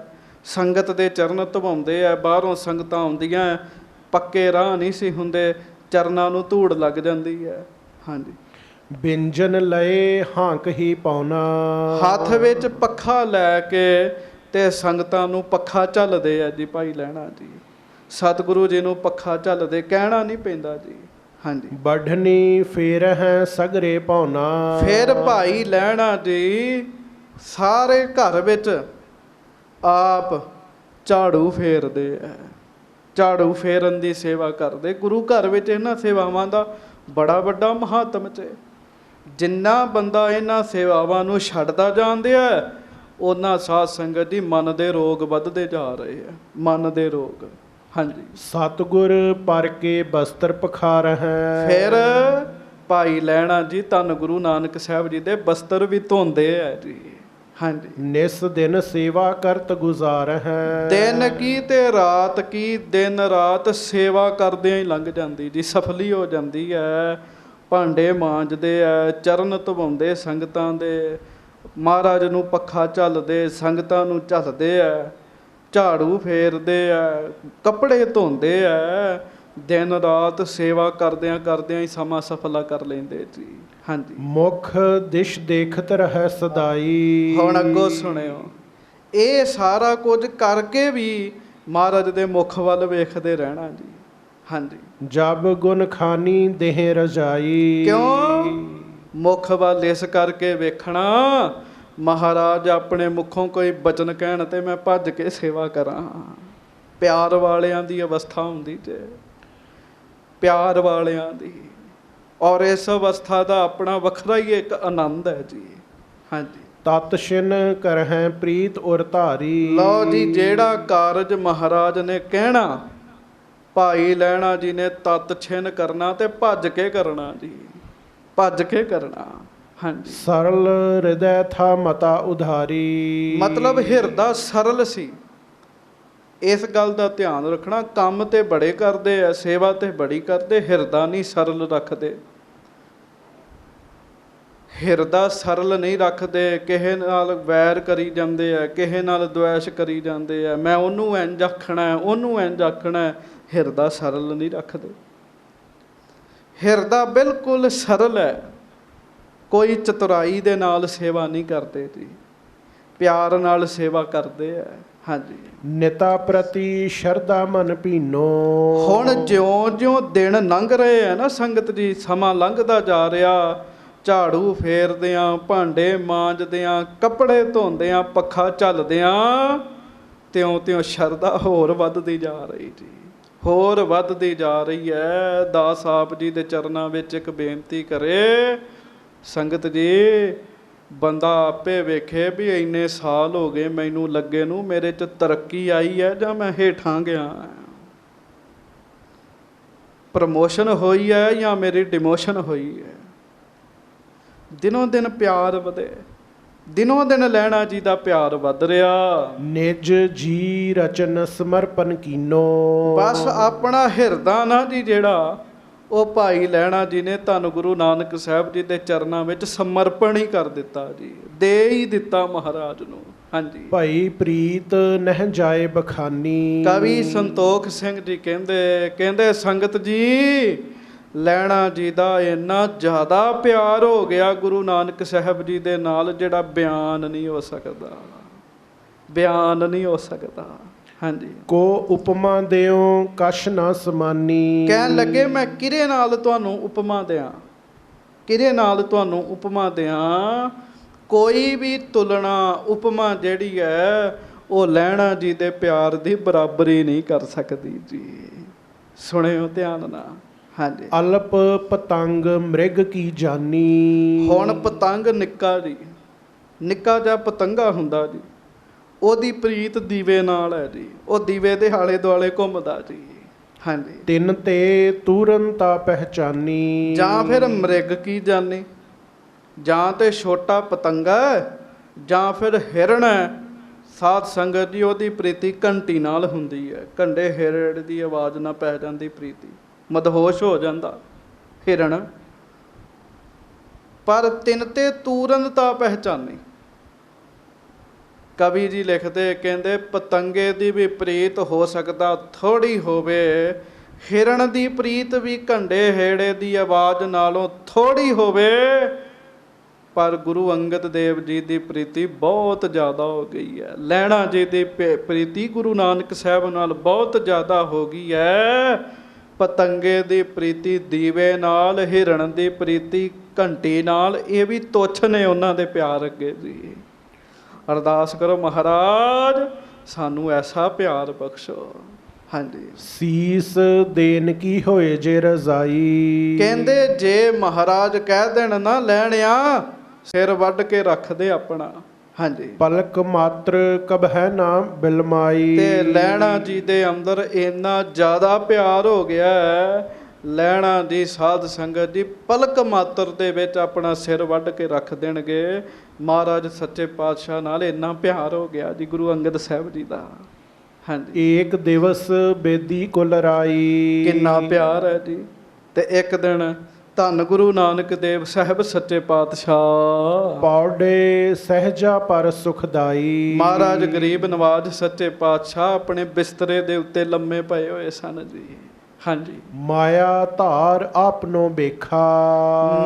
ਸੰਗਤ ਦੇ ਚਰਨ ਧਵਾਉਂਦੇ ਆ, ਬਾਹਰੋਂ ਸੰਗਤਾਂ ਆਉਂਦੀਆਂ, ਪੱਕੇ ਰਾਹ ਨਹੀਂ ਸੀ ਹੁੰਦੇ, ਚਰਨਾਂ ਨੂੰ ਧੂੜ ਲੱਗ ਜਾਂਦੀ ਹੈ। ਹਾਂਜੀ,
ਬਿੰਜਨ ਲਏ ਹਾਂਕ ਹੀ ਪਾਉਣਾ।
ਹੱਥ ਵਿੱਚ ਪੱਖਾ ਲੈ ਕੇ ਤੇ ਸੰਗਤਾਂ ਨੂੰ ਪੱਖਾ ਝੱਲਦੇ ਆ ਜੀ ਭਾਈ ਲਹਿਣਾ ਜੀ। ਸਤਿਗੁਰੂ ਜੀ ਨੂੰ ਪੱਖਾ ਝੱਲਦੇ, ਕਹਿਣਾ ਨਹੀਂ ਪੈਂਦਾ ਜੀ। ਹਾਂਜੀ,
ਬਢਨੀ ਫੇਰ ਹੈ ਸਗਰੇ ਪਾਉਣਾ।
ਫਿਰ ਭਾਈ ਲਹਿਣਾ ਜੀ ਸਾਰੇ ਘਰ ਵਿੱਚ ਆਪ ਝਾੜੂ ਫੇਰਦੇ ਆ, ਝਾੜੂ ਫੇਰਨ ਦੀ ਸੇਵਾ ਕਰਦੇ। ਗੁਰੂ ਘਰ ਵਿੱਚ ਇਹਨਾਂ ਸੇਵਾਵਾਂ ਦਾ ਬੜਾ ਵੱਡਾ ਮਹਾਤਮ ਹੈ। ਜਿੰਨਾ ਬੰਦਾ ਇਹਨਾਂ ਸੇਵਾਵਾਂ ਨੂੰ ਛੱਡਦਾ ਜਾਂਦੇ ਆ, ਉਹਨਾਂ ਸਾਧ ਸੰਗਤ ਦੀ ਮਨ ਦੇ ਰੋਗ ਵੱਧਦੇ ਜਾ ਰਹੇ ਆ, ਮਨ ਦੇ ਰੋਗ। ਹਾਂਜੀ,
ਸਤਿਗੁਰ ਪਰ ਕੇ ਬਸਤਰ ਪਖਾਰ ਹੈ।
ਫਿਰ ਭਾਈ ਲਹਿਣਾ ਜੀ ਧੰਨ ਗੁਰੂ ਨਾਨਕ ਸਾਹਿਬ ਜੀ ਦੇ ਬਸਤਰ ਵੀ ਧੋਂਦੇ ਆ ਜੀ। ਹਾਂਜੀ,
ਨਿਸ ਦਿਨ ਸੇਵਾ ਕਰਤ ਗੁਜ਼ਾਰ ਹੈ।
ਦਿਨ ਕੀ ਤੇ ਰਾਤ ਕੀ, ਦਿਨ ਰਾਤ ਸੇਵਾ ਕਰਦਿਆਂ ਹੀ ਲੰਘ ਜਾਂਦੀ ਜੀ, ਸਫਲੀ ਹੋ ਜਾਂਦੀ ਹੈ। ਭਾਂਡੇ ਮਾਂਜਦੇ ਆ, ਚਰਨ ਧਵਾਉਂਦੇ ਸੰਗਤਾਂ ਦੇ, ਮਹਾਰਾਜ ਨੂੰ ਪੱਖਾ ਝੱਲਦੇ, ਸੰਗਤਾਂ ਨੂੰ ਝੱਲਦੇ ਆ, ਝਾੜੂ ਫੇਰਦੇ ਆ, ਕੱਪੜੇ ਧੋਂਦੇ ਆ। ਦਿਨ ਰਾਤ ਸੇਵਾ ਕਰਦਿਆਂ ਕਰਦਿਆਂ ਹੀ ਸਮਾਂ ਸਫਲਾ ਕਰ ਲੈਂਦੇ ਜੀ। ਹਾਂਜੀ,
ਮੁਖ ਦਿਸ਼ ਦੇਖਤ ਰਹਿ ਸਦਾਈ।
ਹੁਣ ਅੱਗੋਂ ਸੁਣਿਓ, ਇਹ ਸਾਰਾ ਕੁਝ ਕਰਕੇ ਵੀ ਮਹਾਰਾਜ ਦੇ ਮੁਖ ਵੱਲ ਵੇਖਦੇ ਰਹਿਣਾ ਜੀ। ਹਾਂਜੀ,
ਜਬ ਗੁਣ ਖਾਨੀ ਦੇਹ ਰਜਾਈ।
ਕਿਉਂ? ਮੁਖ ਵੱਲ ਇਸ ਕਰਕੇ ਵੇਖਣਾ, ਮਹਾਰਾਜ ਆਪਣੇ ਮੁਖੋਂ ਕੋਈ ਬਚਨ ਕਹਿਣ ਤੇ ਮੈਂ ਭੱਜ ਕੇ ਸੇਵਾ ਕਰਾਂ। ਪਿਆਰ ਵਾਲਿਆਂ ਦੀ ਅਵਸਥਾ ਹੁੰਦੀ ਜੇ, ਪਿਆਰ ਵਾਲਿਆਂ ਦੀ, ਔਰ ਇਸ ਅਵਸਥਾ ਦਾ ਆਪਣਾ ਵੱਖਰਾ ਹੀ ਇੱਕ ਆਨੰਦ ਹੈ ਜੀ। ਹਾਂਜੀ,
ਤਤ ਛਿਨ ਕਰਹਿ ਪ੍ਰੀਤ ਉਰ ਧਾਰੀ।
ਲਓ ਜੀ, ਜਿਹੜਾ ਕਾਰਜ ਮਹਾਰਾਜ ਨੇ ਕਹਿਣਾ, ਭਾਈ ਲਹਿਣਾ ਜੀ ਨੇ ਤਤ ਛਿਨ ਕਰਨਾ ਤੇ ਭੱਜ ਕੇ ਕਰਨਾ ਜੀ, ਭੱਜ ਕੇ ਕਰਨਾ। ਹਾਂਜੀ,
ਸਰਲ ਹਿਰਦੈ ਥਾ ਮਤਾ ਉਧਾਰੀ।
ਮਤਲਬ ਹਿਰਦਾ ਸਰਲ ਸੀ। ਇਸ ਗੱਲ ਦਾ ਧਿਆਨ ਰੱਖਣਾ, ਕੰਮ ਤੇ ਬੜੇ ਕਰਦੇ ਆ, ਸੇਵਾ ਤੇ ਬੜੀ ਕਰਦੇ, ਹਿਰਦਾ ਨਹੀਂ ਸਰਲ ਰੱਖਦੇ। ਹਿਰਦਾ ਸਰਲ ਨਹੀਂ ਰੱਖਦੇ, ਕਿਸੇ ਨਾਲ ਵੈਰ ਕਰੀ ਜਾਂਦੇ ਆ, ਕਿਸੇ ਨਾਲ ਦੁਆਸ਼ ਕਰੀ ਜਾਂਦੇ ਆ, ਮੈਂ ਉਹਨੂੰ ਇੰਝ ਆਖਣਾ, ਉਹਨੂੰ ਇੰਝ ਆਖਣਾ। ਹਿਰਦਾ ਸਰਲ ਨਹੀਂ ਰੱਖਦੇ। ਹਿਰਦਾ ਬਿਲਕੁਲ ਸਰਲ ਹੈ, ਕੋਈ ਚਤੁਰਾਈ ਦੇ ਨਾਲ ਸੇਵਾ ਨਹੀਂ ਕਰਦੇ ਜੀ, ਪਿਆਰ ਨਾਲ ਸੇਵਾ ਕਰਦੇ ਆ। ਹਾਂਜੀ,
ਨਿਤਾ ਪ੍ਰਤੀ ਸ਼ਰਧਾ ਮਨ ਭੀਨੋ।
ਹੁਣ ਜਿਉਂ-ਜਿਉਂ ਦਿਨ ਲੰਘ ਰਹੇ ਆ ਨਾ ਸੰਗਤ ਜੀ, ਸਮਾਂ ਲੰਘਦਾ ਜਾ ਰਿਹਾ, ਝਾੜੂ ਫੇਰਦਿਆਂ, ਭਾਂਡੇ ਮਾਂਜਦਿਆਂ, ਕੱਪੜੇ ਧੋਂਦਿਆਂ, ਪੱਖਾ ਝੱਲਦਿਆਂ, ਤਿਉਂ-ਤਿਉਂ ਸ਼ਰਧਾ ਹੋਰ ਵੱਧਦੀ ਜਾ ਰਹੀ ਜੀ, ਹੋਰ ਵੱਧਦੀ ਜਾ ਰਹੀ ਹੈ। ਦਾਸ ਆਪ ਜੀ ਦੇ ਚਰਨਾਂ ਵਿੱਚ ਇੱਕ ਬੇਨਤੀ ਕਰੇ, ਸੰਗਤ ਜੀ, ਬੰਦਾ ਆਪੇ ਵੇਖੇ ਵੀ ਇੰਨੇ ਸਾਲ ਹੋ ਗਏ ਮੈਨੂੰ ਲੱਗੇ ਨੂੰ, ਮੇਰੇ 'ਚ ਤਰੱਕੀ ਆਈ ਹੈ ਜਾਂ ਮੈਂ ਹੇਠਾਂ ਗਿਆ, ਪ੍ਰਮੋਸ਼ਨ ਹੋਈ ਹੈ ਜਾਂ ਮੇਰੀ ਡਿਮੋਸ਼ਨ ਹੋਈ ਹੈ। ਦਿਨੋਂ ਦਿਨ ਪਿਆਰ ਵਧੇ, ਦਿਨੋਂ ਦਿਨ ਲਹਿਣਾ ਜੀ ਦਾ ਪਿਆਰ ਵੱਧ ਰਿਹਾ।
ਨਿਜ ਜੀ ਰਚਨ ਸਮਰਪਣ ਕੀਨੋ।
ਬਸ ਆਪਣਾ ਹਿਰਦਾ ਨਾ ਜੀ ਜਿਹੜਾ, ਉਹ ਭਾਈ ਲਹਿਣਾ ਜੀ ਨੇ ਧੰਨ ਗੁਰੂ ਨਾਨਕ ਸਾਹਿਬ ਜੀ ਦੇ ਚਰਨਾਂ ਵਿੱਚ ਸਮਰਪਣ ਹੀ ਕਰ ਦਿੱਤਾ ਜੀ, ਦੇ ਹੀ ਦਿੱਤਾ ਮਹਾਰਾਜ ਨੂੰ। ਹਾਂਜੀ,
ਭਾਈ ਪ੍ਰੀਤ ਨਹਿ ਜਾਏ ਬਖਾਨੀ।
ਕਵੀ ਸੰਤੋਖ ਸਿੰਘ ਜੀ ਕਹਿੰਦੇ ਸੰਗਤ ਜੀ, ਲਹਿਣਾ ਜੀ ਦਾ ਇੰਨਾ ਜ਼ਿਆਦਾ ਪਿਆਰ ਹੋ ਗਿਆ ਗੁਰੂ ਨਾਨਕ ਸਾਹਿਬ ਜੀ ਦੇ ਨਾਲ, ਜਿਹੜਾ ਬਿਆਨ ਨਹੀਂ ਹੋ ਸਕਦਾ, ਬਿਆਨ ਨਹੀਂ ਹੋ ਸਕਦਾ। ਹਾਂਜੀ,
ਕੋ ਉਪਮਾ ਦਿਓ ਕਛ ਨਾ ਸਮਾਨੀ। ਕਹਿਣ
ਲੱਗੇ ਮੈਂ ਕਿਹਦੇ ਨਾਲ ਤੁਹਾਨੂੰ ਉਪਮਾ ਦਿਆਂ, ਕਿਹਦੇ ਨਾਲ ਤੁਹਾਨੂੰ ਉਪਮਾ ਦਿਆਂ। ਕੋਈ ਵੀ ਤੁਲਨਾ ਉਪਮਾ ਜਿਹੜੀ ਹੈ ਉਹ ਲਹਿਣਾ ਜੀ ਦੇ ਪਿਆਰ ਦੀ ਬਰਾਬਰੀ ਨਹੀਂ ਕਰ ਸਕਦੀ ਜੀ। ਸੁਣਿਓ ਧਿਆਨ ਨਾਲ। ਹਾਂਜੀ,
ਅਲਪ ਪਤੰਗ ਮ੍ਰਿਗ ਕੀ ਜਾਨੀ।
ਹੁਣ ਪਤੰਗ ਨਿੱਕਾ ਜੀ, ਨਿੱਕਾ ਜਿਹਾ ਪਤੰਗਾ ਹੁੰਦਾ ਜੀ, ਉਹਦੀ ਪ੍ਰੀਤ ਦੀਵੇ ਨਾਲ ਹੈ ਜੀ, ਉਹ ਦੀਵੇ ਦੇ ਆਲੇ ਦੁਆਲੇ ਘੁੰਮਦਾ ਜੀ। ਹਾਂਜੀ,
ਤਿੰਨ ਤੇ ਤੁਰੰਤਾ ਪਹਿਚਾਨੀ।
ਜਾਂ ਫਿਰ ਮ੍ਰਿਗ ਕੀ ਜਾਨੀ, ਜਾਂ ਤੇ ਛੋਟਾ ਪਤੰਗਾ ਜਾਂ ਫਿਰ ਹਿਰਨ ਹੈ। ਸਾਧ ਸੰਗਤ ਜੀ, ਉਹਦੀ ਪ੍ਰੀਤੀ ਘੰਟੀ ਨਾਲ ਹੁੰਦੀ ਹੈ, ਘੰਡੇ ਹਿਰੜ ਦੀ ਆਵਾਜ਼ ਨਾਲ ਪੈ ਜਾਂਦੀ ਪ੍ਰੀਤੀ, ਮਦਹੋਸ਼ ਹੋ ਜਾਂਦਾ ਹਿਰਨ। ਪਰ ਤਿੰਨ ਤੇ ਤੂਰਨਤਾ ਪਹਿਚਾਨੀ। ਕਵੀ ਜੀ ਲਿਖਦੇ, ਕਹਿੰਦੇ ਪਤੰਗੇ ਦੀ ਵੀ ਪ੍ਰੀਤ ਹੋ ਸਕਦਾ ਥੋੜੀ ਹੋਵੇ, ਹਿਰਨ ਦੀ ਪ੍ਰੀਤ ਵੀ ਘੰਡੇ ਹੇੜੇ ਦੀ ਆਵਾਜ਼ ਨਾਲੋਂ ਥੋੜੀ ਹੋਵੇ, ਪਰ ਗੁਰੂ ਅੰਗਦ ਦੇਵ ਜੀ ਦੀ ਪ੍ਰੀਤੀ ਬਹੁਤ ਜ਼ਿਆਦਾ ਹੋ ਗਈ ਹੈ। ਲਹਿਣਾ ਜੀ ਦੀ ਪ੍ਰੀਤੀ ਗੁਰੂ ਨਾਨਕ ਸਾਹਿਬ ਨਾਲ ਬਹੁਤ ਜ਼ਿਆਦਾ ਹੋ ਗਈ ਹੈ। ਪਤੰਗੇ ਦੀ ਪ੍ਰੀਤੀ ਦੀਵੇ ਨਾਲ, ਹਿਰਨ ਦੀ ਪ੍ਰੀਤੀ ਘੰਟੀ ਨਾਲ, ਇਹ ਵੀ ਤੁੱਛ ਨੇ ਉਹਨਾਂ ਦੇ ਪਿਆਰ ਅੱਗੇ ਜੀ। ਅਰਦਾਸ ਕਰੋ ਮਹਾਰਾਜ ਸਾਨੂੰ ਐਸਾ ਪਿਆਰ ਬਖਸ਼ੋ। ਹਾਂਜੀ,
ਸੀਸ ਦੇਨ ਕੀ ਹੋਏ ਜੇ ਰਜ਼ਾਈ।
ਕਹਿੰਦੇ ਜੇ ਮਹਾਰਾਜ ਕਹਿ ਦੇਣ ਨਾ ਲੈਣਿਆ, ਸਿਰ ਵੱਢ ਕੇ ਰੱਖ ਦੇ ਆਪਣਾ। ਹਾਂਜੀ,
ਪਲਕ ਮਾਤਰ ਕਬਹਿ ਨਾ ਬਿਲਮਾਈ।
ਤੇ ਲਹਿਣਾ ਜੀ ਦੇ ਅੰਦਰ ਇੰਨਾ ਜ਼ਿਆਦਾ ਪਿਆਰ ਹੋ ਗਿਆ ਹੈ, ਲਹਿਣਾ ਜੀ ਸਾਧ ਸੰਗਤ ਜੀ ਪਲਕ ਮਾਤਰ ਦੇ ਵਿੱਚ ਆਪਣਾ ਸਿਰ ਵੱਢ ਕੇ ਰੱਖ ਦੇਣਗੇ। ਮਹਾਰਾਜ ਸੱਚੇ ਪਾਤਸ਼ਾਹ ਨਾਲ ਇੰਨਾ ਪਿਆਰ ਹੋ ਗਿਆ ਜੀ ਗੁਰੂ ਅੰਗਦ ਸਾਹਿਬ ਜੀ ਦਾ। ਹਾਂਜੀ,
ਏਕ ਦਿਵਸ ਬੇਦੀ ਕੁਲ ਰਾਈ।
ਕਿੰਨਾ ਪਿਆਰ ਹੈ ਜੀ। ਤੇ ਇੱਕ ਦਿਨ ਧੰਨ ਗੁਰੂ ਨਾਨਕ ਦੇਵ ਸਾਹਿਬ ਸੱਚੇ ਪਾਤਸ਼ਾਹ
ਪੌੜੇ ਸਹਿਜਾ ਪਰ ਸੁਖਦਾਈ।
ਮਹਾਰਾਜ ਗਰੀਬ ਨਵਾਜ ਸੱਚੇ ਪਾਤਸ਼ਾਹ ਆਪਣੇ ਬਿਸਤਰੇ ਦੇ ਉੱਤੇ ਲੰਮੇ ਪਏ ਹੋਏ ਸਨ ਜੀ। ਹਾਂਜੀ,
ਮਾਇਆ ਧਾਰ ਆਪਨੋ ਵੇਖਾ।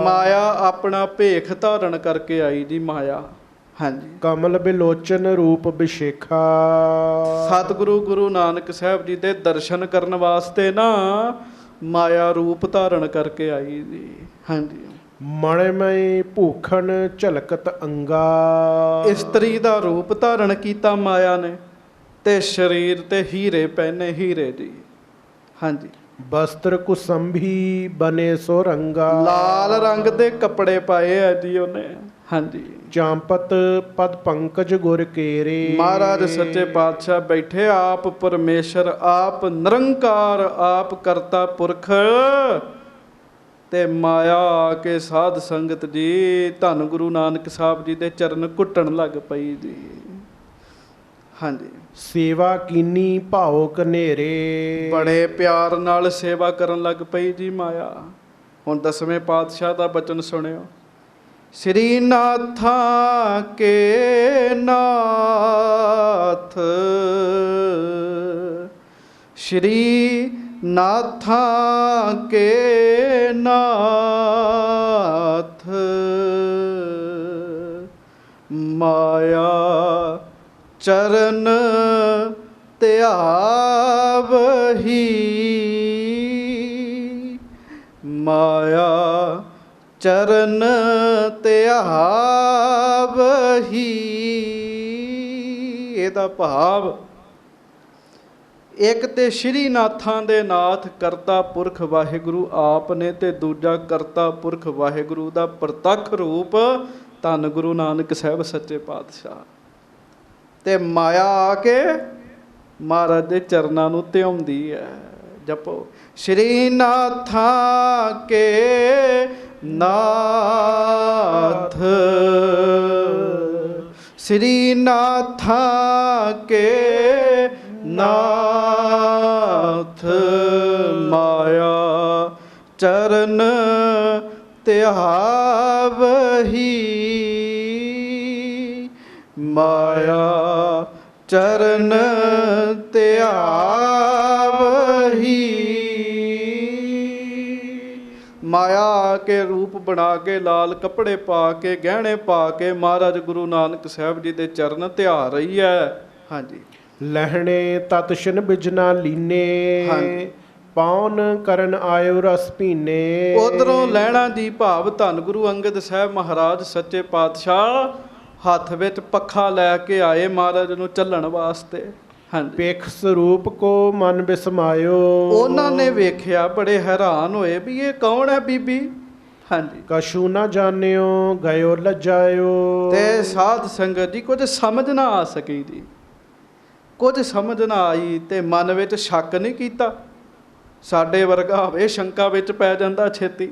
ਮਾਇਆ ਆਪਣਾ ਭੇਖ ਧਾਰਨ ਕਰਕੇ ਆਈ ਜੀ ਮਾਇਆ। ਹਾਂਜੀ,
ਕਮਲ ਬਿਲੋਚਨ ਰੂਪ ਬਿਸ਼ੇਖਾ।
ਸਤਿਗੁਰੂ ਗੁਰੂ ਨਾਨਕ ਸਾਹਿਬ ਜੀ ਦੇ ਦਰਸ਼ਨ ਕਰਨ ਵਾਸਤੇ ਨਾ ਮਾਇਆ ਰੂਪ ਧਾਰਨ ਕਰਕੇ ਆਈ ਜੀ। ਹਾਂਜੀ,
ਮਣਿਮਈ ਭੂਖਣ ਝਲਕਤ ਅੰਗਾ।
ਇਸਤਰੀ ਦਾ ਰੂਪ ਧਾਰਨ ਕੀਤਾ ਮਾਇਆ ਨੇ, ਤੇ ਸਰੀਰ ਤੇ ਹੀਰੇ ਪਹਿਨੇ, ਹੀਰੇ ਜੀ। ਹਾਂਜੀ,
ਬਸਤਰ ਕੁਸੰਭੀ ਬਨੇ ਸੋ ਰੰਗਾ।
ਲਾਲ ਰੰਗ ਦੇ ਕੱਪੜੇ ਪਾਏ ਆ ਜੀ ਉਹਨੇ। ਹਾਂਜੀ।
ਚਾਂਪਤ ਪਦ ਪੰਕਜ ਗੁਰ ਕੇਰੇ।
ਮਹਾਰਾਜ ਸੱਚੇ ਪਾਤਸ਼ਾਹ ਬੈਠੇ ਆਪ ਪਰਮੇਸ਼ਰ, ਆਪ ਨਿਰੰਕਾਰ, ਆਪ ਕਰਤਾ ਪੁਰਖ, ਤੇ ਮਾਇਆ ਆ ਕੇ ਸਾਧ ਸੰਗਤ ਜੀ ਧੰਨ ਗੁਰੂ ਨਾਨਕ ਸਾਹਿਬ ਜੀ ਦੇ ਚਰਨ ਘੁੱਟਣ ਲੱਗ ਪਈ ਜੀ। ਹਾਂਜੀ।
ਸੇਵਾ ਕੀਨੀ ਭਾਉ ਕਨੇਰੇ।
ਬੜੇ ਪਿਆਰ ਨਾਲ ਸੇਵਾ ਕਰਨ ਲੱਗ ਪਈ ਜੀ ਮਾਇਆ। ਹੁਣ 10ਵੇਂ ਪਾਤਸ਼ਾਹ ਦਾ ਬਚਨ ਸੁਣਿਓ। ਸ੍ਰੀ ਨਾਥਾਂ ਕੇ ਨਾਥ, ਸ੍ਰੀ ਨਾਥਾਂ ਕੇ ਨਾਥ, ਮਾਇਆ ਚਰਨ ਧਿਆਵਹੀ, ਮਾਇਆ ਚਰਨ ਧਿਆਵਹੀ। ਇਹਦਾ ਭਾਵ ਇੱਕ ਤੇ ਸ਼੍ਰੀ ਨਾਥਾਂ ਦੇ ਨਾਥ ਕਰਤਾ ਪੁਰਖ ਵਾਹਿਗੁਰੂ ਆਪ ਨੇ, ਤੇ ਦੂਜਾ ਕਰਤਾ ਪੁਰਖ ਵਾਹਿਗੁਰੂ ਦਾ ਪ੍ਰਤੱਖ ਰੂਪ ਧੰਨ ਗੁਰੂ ਨਾਨਕ ਸਾਹਿਬ ਸੱਚੇ ਪਾਤਸ਼ਾਹ। ਤੇ ਮਾਇਆ ਆ ਕੇ ਮਹਾਰਾਜ ਦੇ ਚਰਨਾਂ ਨੂੰ ਧਿਆਉਂਦੀ ਹੈ। ਜਪੋ ਸ਼੍ਰੀ ਨਾਥਾਂ ਕੇ ਨਾਥ, ਸ੍ਰੀ ਨਾਥਾਂ ਕੇ ਨਾਥ, ਮਾਇਆ ਚਰਨ ਧਿਆਵਹੀ, ਮਾਇਆ ਚਰਨ ਧਿਆਵਹੀ। ਮਾਇਆ ਕੇ ਰੂਪ ਬਣਾ ਕੇ, ਲਾਲ ਕੱਪੜੇ ਪਾ ਕੇ, ਗਹਿਣੇ ਪਾ ਕੇ ਮਹਾਰਾਜ ਗੁਰੂ ਨਾਨਕ ਸਾਹਿਬ ਜੀ ਦੇ ਚਰਨ ਧਿਆ ਰਹੀ ਹੈ। ਹਾਂਜੀ।
ਲਹਿਣੇ ਤਤਸ਼ਨ ਬਿਜਨਾ ਲੀਨੇ, ਪਾਉਨ ਕਰਨ ਆਇਓ ਰਸ ਪੀਨੇ।
ਉਧਰੋਂ ਲੈਣਾ ਦੀ ਭਾਵ ਧੰਨ ਗੁਰੂ ਅੰਗਦ ਸਾਹਿਬ ਮਹਾਰਾਜ ਸੱਚੇ ਪਾਤਸ਼ਾਹ ਹੱਥ ਵਿੱਚ ਪੱਖਾ ਲੈ ਕੇ ਆਏ ਮਹਾਰਾਜ ਨੂੰ ਝੱਲਣ ਵਾਸਤੇ। ਹਾਂਜੀ।
ਪੇਖ ਸਰੂਪ ਕੋ ਮਨ ਬਿਸਮਾਇਓ।
ਉਹਨਾਂ ਨੇ ਵੇਖਿਆ, ਬੜੇ ਹੈਰਾਨ ਹੋਏ ਵੀ ਇਹ ਕੌਣ ਹੈ ਬੀਬੀ। ਹਾਂਜੀ।
ਕਛੂ ਨਾ ਜਾਣਿਓ ਗਇਓ ਲੱਜਾਇਓ।
ਤੇ ਸਾਧ ਸੰਗਤ ਜੀ ਕੁਝ ਸਮਝ ਨਾ ਆ ਸਕੀ ਜੀ, ਕੁਝ ਸਮਝ ਨਾ ਆਈ ਤੇ ਮਨ ਵਿੱਚ ਸ਼ੱਕ ਨਹੀਂ ਕੀਤਾ। ਸਾਡੇ ਵਰਗਾ ਹੋਵੇ ਸ਼ੰਕਾ ਵਿੱਚ ਪੈ ਜਾਂਦਾ ਛੇਤੀ।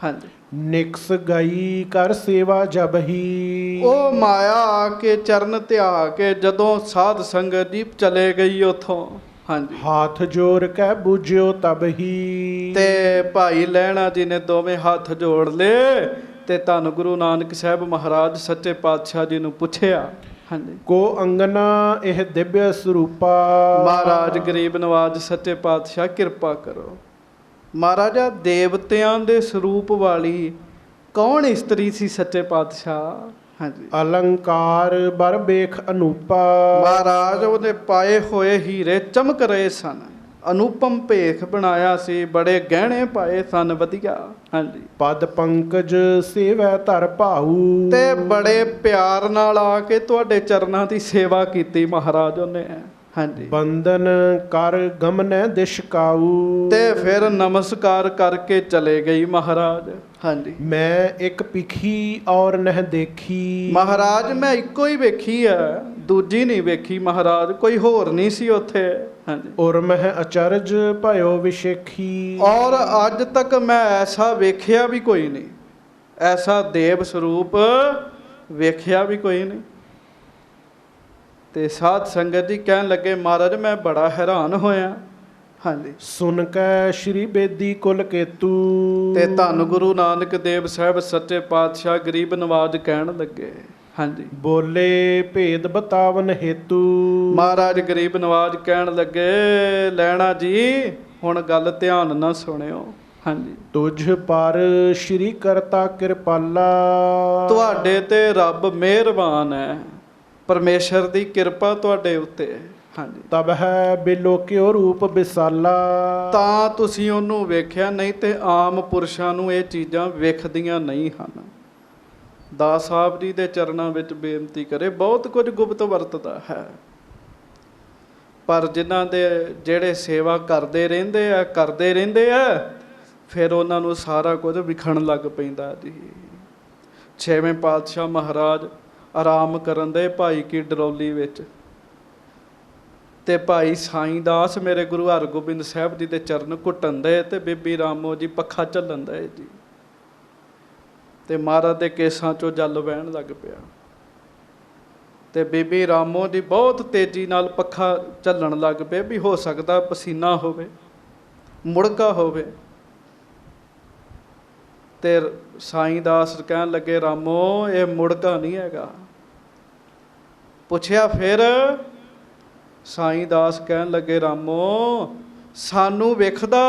ਹਾਂਜੀ।
ਨਿਕਸ ਗਈ ਕਰ ਸੇਵਾ ਜਬਹੀ।
ਉਹ ਮਾਇਆ ਆ ਕੇ ਚਰਨ ਧਿਆ ਕੇ ਜਦੋਂ ਸਾਧ ਸੰਗਤ ਜੀ ਚਲੇ ਗਈ ਉਥੋਂ। ਹਾਂਜੀ।
ਹੱਥ ਜੋੜ ਕੇ ਬੂਝਿਓ ਤਬਹੀ।
ਤੇ ਭਾਈ ਲਹਿਣਾ ਜੀ ਨੇ ਦੋਵੇਂ ਹੱਥ ਜੋੜ ਲਏ ਤੇ ਧੰਨ ਗੁਰੂ ਨਾਨਕ ਸਾਹਿਬ ਮਹਾਰਾਜ ਸੱਚੇ ਪਾਤਸ਼ਾਹ ਜੀ ਨੂੰ ਪੁੱਛਿਆ। ਹਾਂਜੀ।
ਕੋ ਅੰਗਨਾ ਇਹ ਦਿਵਯ ਸਰੂਪਾ।
ਮਹਾਰਾਜ ਗਰੀਬ ਨਵਾਜ ਸੱਚੇ ਪਾਤਸ਼ਾਹ ਕਿਰਪਾ ਕਰੋ। ਮਹਾਰਾਜਾ ਦੇਵਤਿਆਂ ਦੇ ਸਰੂਪ ਵਾਲੀ ਕੌਣ ਇਸਤਰੀ ਸੀ ਸੱਚੇ ਪਾਤਸ਼ਾਹ। ਹਾਂਜੀ।
ਅਲੰਕਾਰ ਬਰ ਬੇਖ ਅਨੂਪਾ।
ਮਹਾਰਾਜ ਉਹਦੇ ਪਾਏ ਹੋਏ ਹੀਰੇ ਚਮਕ ਰਹੇ ਸਨ, ਅਨੂਪਮ ਭੇਖ ਬਣਾਇਆ ਸੀ, ਬੜੇ ਗਹਿਣੇ ਪਾਏ ਸਨ ਵਧੀਆ। ਹਾਂਜੀ।
ਪਦ ਪੰਕਜ ਸੇਵੈ ਧਰ ਭਾਊ।
ਤੇ ਬੜੇ ਪਿਆਰ ਨਾਲ ਆ ਕੇ ਤੁਹਾਡੇ ਚਰਨਾਂ ਦੀ ਸੇਵਾ ਕੀਤੀ ਮਹਾਰਾਜ ਉਹਨੇ। ਹਾਂਜੀ।
ਬੰਦਨ ਕਰ ਗਮਨੈ ਦਿਸ਼ ਕਾਊ।
ਤੇ ਫਿਰ ਨਮਸਕਾਰ ਕਰਕੇ ਚਲੇ ਗਈ ਮਹਾਰਾਜ। ਹਾਂਜੀ।
ਮੈਂ ਇੱਕ ਪਿਖੀ ਔਰ ਨਹਿ ਦੇਖੀ।
ਮਹਾਰਾਜ ਮੈਂ ਇੱਕੋ ਹੀ ਵੇਖੀ ਹੈ, ਦੂਜੀ ਨਹੀਂ ਵੇਖੀ ਮਹਾਰਾਜ, ਕੋਈ ਹੋਰ ਨਹੀਂ ਸੀ ਉੱਥੇ। ਹਾਂਜੀ।
ਔਰ ਮੈਂ ਅਚਰਜ ਭਇਓ ਵਿਸ਼ੇਖੀ।
ਔਰ ਅੱਜ ਤੱਕ ਮੈਂ ਐਸਾ ਵੇਖਿਆ ਵੀ ਕੋਈ ਨਹੀਂ, ਐਸਾ ਦੇਵ ਸਰੂਪ ਵੇਖਿਆ ਵੀ ਕੋਈ ਨਹੀਂ। ਤੇ ਸਾਧ ਸੰਗਤ ਜੀ ਕਹਿਣ ਲੱਗੇ ਮਹਾਰਾਜ ਮੈਂ ਬੜਾ ਹੈਰਾਨ ਹੋਇਆ। ਹਾਂਜੀ।
ਸੁਨ ਕੈ ਸ਼੍ਰੀ ਬੇਦੀ ਕੁਲ ਕੇਤੂ।
ਤੇ ਧੰਨ ਗੁਰੂ ਨਾਨਕ ਦੇਵ ਸਾਹਿਬ ਸੱਚੇ ਪਾਤਸ਼ਾਹ ਗਰੀਬ ਨਵਾਜ ਕਹਿਣ ਲੱਗੇ। ਹਾਂਜੀ।
ਬੋਲੇ ਭੇਦ ਬਤਾਵਨ ਹੇਤੂ।
ਮਹਾਰਾਜ ਗਰੀਬ ਨਵਾਜ ਕਹਿਣ ਲੱਗੇ ਲੈਣਾ ਜੀ ਹੁਣ ਗੱਲ ਧਿਆਨ ਨਾਲ ਸੁਣਿਓ। ਹਾਂਜੀ।
ਤੁਝ ਪਰ ਸ਼੍ਰੀ ਕਰਤਾ ਕਿਰਪਾਲਾ।
ਤੁਹਾਡੇ ਤੇ ਰੱਬ ਮਿਹਰਬਾਨ ਹੈ, ਪਰਮੇਸ਼ਰ ਦੀ ਕਿਰਪਾ ਤੁਹਾਡੇ ਉੱਤੇ। ਹਾਂਜੀ।
ਤਬ ਹੈ ਬਿਲੋਕਿਓ ਰੂਪ ਵਿਸਾਲਾ।
ਤਾਂ ਤੁਸੀਂ ਉਹਨੂੰ ਵੇਖਿਆ, ਨਹੀਂ ਤੇ ਆਮ ਪੁਰਸ਼ਾਂ ਨੂੰ ਇਹ ਚੀਜ਼ਾਂ ਵੇਖਦੀਆਂ ਨਹੀਂ ਹਨ। ਦਾਸ ਸਾਹਿਬ ਜੀ ਦੇ ਚਰਨਾਂ ਵਿੱਚ ਬੇਨਤੀ ਕਰੇ, ਬਹੁਤ ਕੁਝ ਗੁਪਤ ਵਰਤਦਾ ਹੈ, ਪਰ ਜਿਨ੍ਹਾਂ ਦੇ ਜਿਹੜੇ ਸੇਵਾ ਕਰਦੇ ਰਹਿੰਦੇ ਆ ਫਿਰ ਉਹਨਾਂ ਨੂੰ ਸਾਰਾ ਕੁਝ ਵਿਖਣ ਲੱਗ ਪੈਂਦਾ ਜੀ। ਛੇਵੇਂ ਪਾਤਸ਼ਾਹ ਮਹਾਰਾਜ ਆਰਾਮ ਕਰਨ ਦੇ ਭਾਈ ਕੀ ਡਰੌਲੀ ਵਿੱਚ, ਤੇ ਭਾਈ ਸਾਈਂ ਦਾਸ ਮੇਰੇ ਗੁਰੂ ਹਰਗੋਬਿੰਦ ਸਾਹਿਬ ਜੀ ਦੇ ਚਰਨ ਘੁੱਟਣ ਦੇ, ਤੇ ਬੀਬੀ ਰਾਮੋ ਜੀ ਪੱਖਾ ਝੱਲਣ ਦੇ ਜੀ, ਤੇ ਮਹਾਰਾਜ ਦੇ ਕੇਸਾਂ ਚੋਂ ਜਲ ਵਹਿਣ ਲੱਗ ਪਿਆ, ਤੇ ਬੀਬੀ ਰਾਮੋ ਜੀ ਬਹੁਤ ਤੇਜ਼ੀ ਨਾਲ ਪੱਖਾ ਝੱਲਣ ਲੱਗ ਪਏ ਵੀ ਹੋ ਸਕਦਾ ਪਸੀਨਾ ਹੋਵੇ, ਮੁੜਕਾ ਹੋਵੇ। ਤੇ ਸਾਈਂ ਦਾਸ ਕਹਿਣ ਲੱਗੇ ਰਾਮੋ ਇਹ ਮੁੜਕਾ ਨਹੀਂ ਹੈਗਾ। ਪੁੱਛਿਆ ਫਿਰ? ਸਾਈਂ ਦਾਸ ਕਹਿਣ ਲੱਗੇ ਰਾਮੋ ਸਾਨੂੰ ਵੇਖਦਾ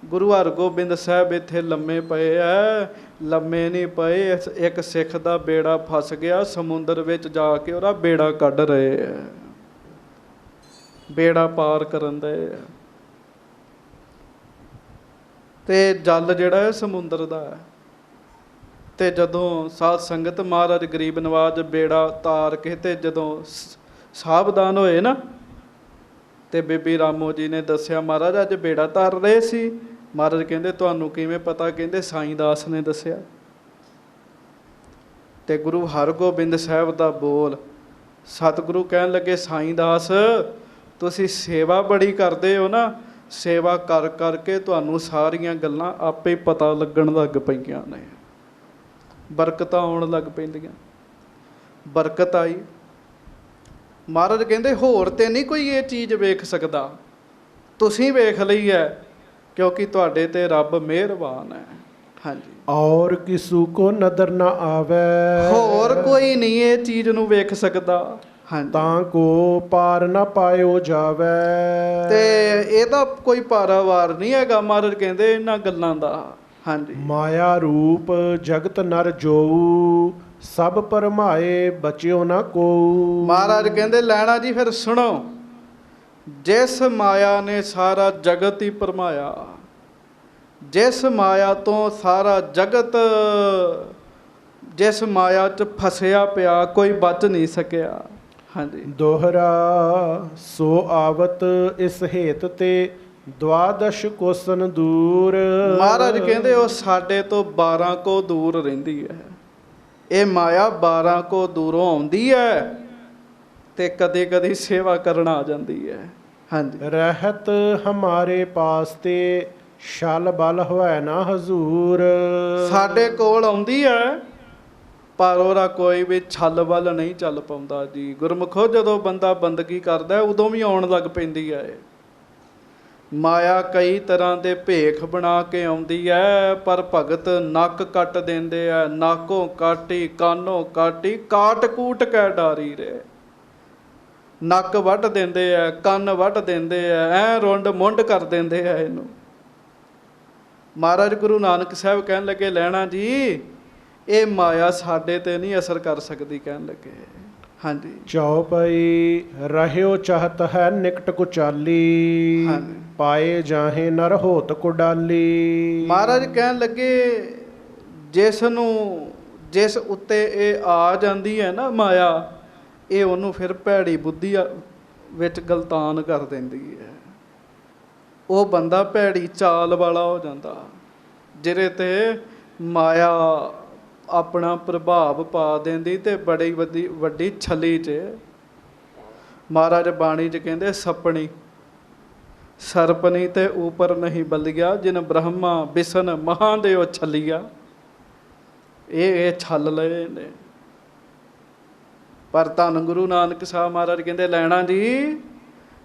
ਗੁਰੂ ਹਰਗੋਬਿੰਦ ਸਾਹਿਬ ਇੱਥੇ ਲੰਮੇ ਪਏ ਐ, ਲੰਮੇ ਨਹੀਂ ਪਏ, ਇੱਕ ਸਿੱਖ ਦਾ ਬੇੜਾ ਫਸ ਗਿਆ ਸਮੁੰਦਰ ਵਿੱਚ, ਜਾ ਕੇ ਉਹਦਾ ਬੇੜਾ ਕੱਢ ਰਹੇ ਐ, ਬੇੜਾ ਪਾਰ ਕਰਨ ਦੇ ਐ। ਤੇ ਜਲ ਜਿਹੜਾ ਹੈ ਸਮੁੰਦਰ ਦਾ ਹੈ। ਤੇ ਜਦੋਂ ਸਾਧ ਸੰਗਤ ਮਹਾਰਾਜ ਗਰੀਬ ਨਵਾਜ ਬੇੜਾ ਤਾਰ ਕੇ ਤੇ ਜਦੋਂ ਸਾਵਧਾਨ ਹੋਏ ਨਾ, ਤੇ ਬੀਬੀ ਰਾਮੋ ਜੀ ਨੇ ਦੱਸਿਆ ਮਹਾਰਾਜ ਅੱਜ ਬੇੜਾ ਤਾਰ ਰਹੇ ਸੀ। ਮਹਾਰਾਜ ਕਹਿੰਦੇ ਤੁਹਾਨੂੰ ਕਿਵੇਂ ਪਤਾ? ਕਹਿੰਦੇ ਸਾਈਂ ਦਾਸ ਨੇ ਦੱਸਿਆ। ਤੇ ਗੁਰੂ ਹਰਗੋਬਿੰਦ ਸਾਹਿਬ ਦਾ ਬੋਲ, ਸਤਿਗੁਰੂ ਕਹਿਣ ਲੱਗੇ ਸਾਈਂ ਦਾਸ ਤੁਸੀਂ ਸੇਵਾ ਬੜੀ ਕਰਦੇ ਹੋ ਨਾ, ਸੇਵਾ ਕਰ ਕਰਕੇ ਤੁਹਾਨੂੰ ਸਾਰੀਆਂ ਗੱਲਾਂ ਆਪੇ ਹੀ ਪਤਾ ਲੱਗਣ ਲੱਗ ਪਈਆਂ ਨੇ, ਬਰਕਤਾਂ ਆਉਣ ਲੱਗ ਪੈਂਦੀਆਂ। ਬਰਕਤ ਆਈ। ਮਹਾਰਾਜ ਕਹਿੰਦੇ ਹੋਰ ਤੇ ਨਹੀਂ ਕੋਈ ਇਹ ਚੀਜ਼ ਵੇਖ ਸਕਦਾ, ਤੁਸੀਂ ਵੇਖ ਲਈ ਹੈ ਕਿਉਂਕਿ ਤੁਹਾਡੇ ਤੇ ਰੱਬ ਮਿਹਰਬਾਨ ਹੈ। ਹਾਂਜੀ,
ਔਰ ਕਿਸੂ ਕੋ ਨਦਰ ਨਾ ਆਵੇ,
ਹੋਰ ਕੋਈ ਨਹੀਂ ਇਹ ਚੀਜ਼ ਨੂੰ ਵੇਖ ਸਕਦਾ। ਹਾਂਜੀ,
ਤਾਂ ਕੋ ਪਾਰ ਨਾ ਪਾਇਓ ਜਾਵੇ,
ਤੇ ਇਹਦਾ ਕੋਈ ਪਾਰਾਵਾਰ ਨਹੀਂ ਹੈਗਾ ਮਹਾਰਾਜ ਕਹਿੰਦੇ ਇਹਨਾਂ ਗੱਲਾਂ ਦਾ। ਹਾਂਜੀ,
ਮਾਇਆ ਰੂਪ ਜਗਤ ਨਰ ਜੋਊ, ਸਭ ਪਰਮਾਏ ਬਚਿਓ ਨਾ ਕੋ।
ਮਹਾਰਾਜ ਕਹਿੰਦੇ ਲੈਣਾ ਜੀ ਫਿਰ ਸੁਣੋ, ਜਿਸ ਮਾਇਆ ਨੇ ਸਾਰਾ ਜਗਤ ਹੀ ਭਰਮਾਇਆ, ਜਿਸ ਮਾਇਆ ਤੋਂ ਸਾਰਾ ਜਗਤ, ਜਿਸ ਮਾਇਆ 'ਚ ਫਸਿਆ ਪਿਆ ਕੋਈ ਬਚ ਨਹੀਂ ਸਕਿਆ। ਹਾਂਜੀ,
ਦੋਹਰਾ ਸੋ ਆਵਤ ਇਸ ਹੇਤ ਤੇ ਦਵਾਦਸ਼ ਕੋਸਨ ਦੂਰ।
ਮਹਾਰਾਜ ਕਹਿੰਦੇ ਉਹ ਸਾਡੇ ਤੋਂ 12 ਕੋ ਦੂਰ ਰਹਿੰਦੀ ਹੈ। ਇਹ ਮਾਇਆ 12 ਕੋ ਦੂਰੋਂ ਆਉਂਦੀ ਹੈ ਤੇ ਕਦੇ ਕਦੇ ਸੇਵਾ ਕਰਨ ਆ ਜਾਂਦੀ ਹੈ। ਹਾਂਜੀ,
ਰਹਿਤ ਹਮਾਰੇ ਪਾਸ ਤੇ ਛਲ ਬਲ ਹੋਇ ਨਾ ਹਜ਼ੂਰ। ਸਾਡੇ
ਕੋਲ ਆਉਂਦੀ ਹੈ ਪਰ ਉਹਦਾ ਕੋਈ ਵੀ ਛਲ ਵੱਲ ਨਹੀਂ ਚੱਲ ਪਾਉਂਦਾ ਜੀ। ਗੁਰਮੁਖੋ ਜਦੋਂ ਬੰਦਾ ਬੰਦਗੀ ਕਰਦਾ ਉਦੋਂ ਵੀ ਆਉਣ ਲੱਗ ਪੈਂਦੀ ਹੈ। ਮਾਇਆ ਕਈ ਤਰ੍ਹਾਂ ਦੇ ਭੇਖ ਬਣਾ ਕੇ ਆਉਂਦੀ ਹੈ, ਪਰ ਭਗਤ ਨੱਕ ਕੱਟ ਦਿੰਦੇ ਆ, ਨਾਕੋਂ ਕਾਟੀ ਕਾਨੋਂ ਕਾਟੀ, ਕਾਟ ਕੂਟ ਕੇ ਡਾਰੀ ਰੇ। ਨੱਕ ਵੱਢ ਦਿੰਦੇ ਆ, ਕੰਨ ਵੱਢ ਦਿੰਦੇ ਆ, ਐ ਰੁੰਡ ਮੁੰਡ ਕਰ ਦਿੰਦੇ ਆ ਇਹਨੂੰ। ਮਹਾਰਾਜ ਗੁਰੂ ਨਾਨਕ ਸਾਹਿਬ ਕਹਿਣ ਲੱਗੇ ਲੈਣਾ ਜੀ ਇਹ ਮਾਇਆ ਸਾਡੇ ਤੇ ਨਹੀਂ ਅਸਰ ਕਰ ਸਕਦੀ। ਕਹਿਣ ਲੱਗੇ ਹਾਂਜੀ,
ਚੌਪਈ ਰਹਿਓ ਚਾਹਤ ਹੈ ਨਿਕਟ ਕੋ ਚਾਲੀ,
ਹਾਂਜੀ,
ਪਾਏ ਜਾਹੇ ਨਰ ਹੋਤ ਕੋ ਡਾਲੀ।
ਮਹਾਰਾਜ ਕਹਿਣ ਲੱਗੇ ਜਿਸ ਉੱਤੇ ਇਹ ਆ ਜਾਂਦੀ ਹੈ ਨਾ ਮਾਇਆ, ਇਹ ਉਹਨੂੰ ਫਿਰ ਭੈੜੀ ਬੁੱਧੀ ਵਿੱਚ ਗਲਤਾਨ ਕਰ ਦਿੰਦੀ ਹੈ। ਉਹ ਬੰਦਾ ਭੈੜੀ ਚਾਲ ਵਾਲਾ ਹੋ ਜਾਂਦਾ, ਜਿਹਦੇ ਤੇ ਮਾਇਆ ਆਪਣਾ ਪ੍ਰਭਾਵ ਪਾ ਦਿੰਦੀ ਤੇ ਬੜੀ ਵੱਡੀ ਛਲੀ 'ਚ। ਮਹਾਰਾਜ ਬਾਣੀ 'ਚ ਕਹਿੰਦੇ ਸਪਣੀ ਸਰਪਨੀ ਤੇ ਉਪਰ ਨਹੀਂ ਬਲਿਆ, ਜਿਨ ਬ੍ਰਹਮਾ ਬਿਸ਼ਨ ਮਹਾਦੇਵ ਛਲੀਆ। ਇਹ ਛਲ ਲਏ ਨੇ। ਪਰ ਧੰਨ ਗੁਰੂ ਨਾਨਕ ਸਾਹਿਬ ਮਹਾਰਾਜ ਕਹਿੰਦੇ ਲੈਣਾ ਜੀ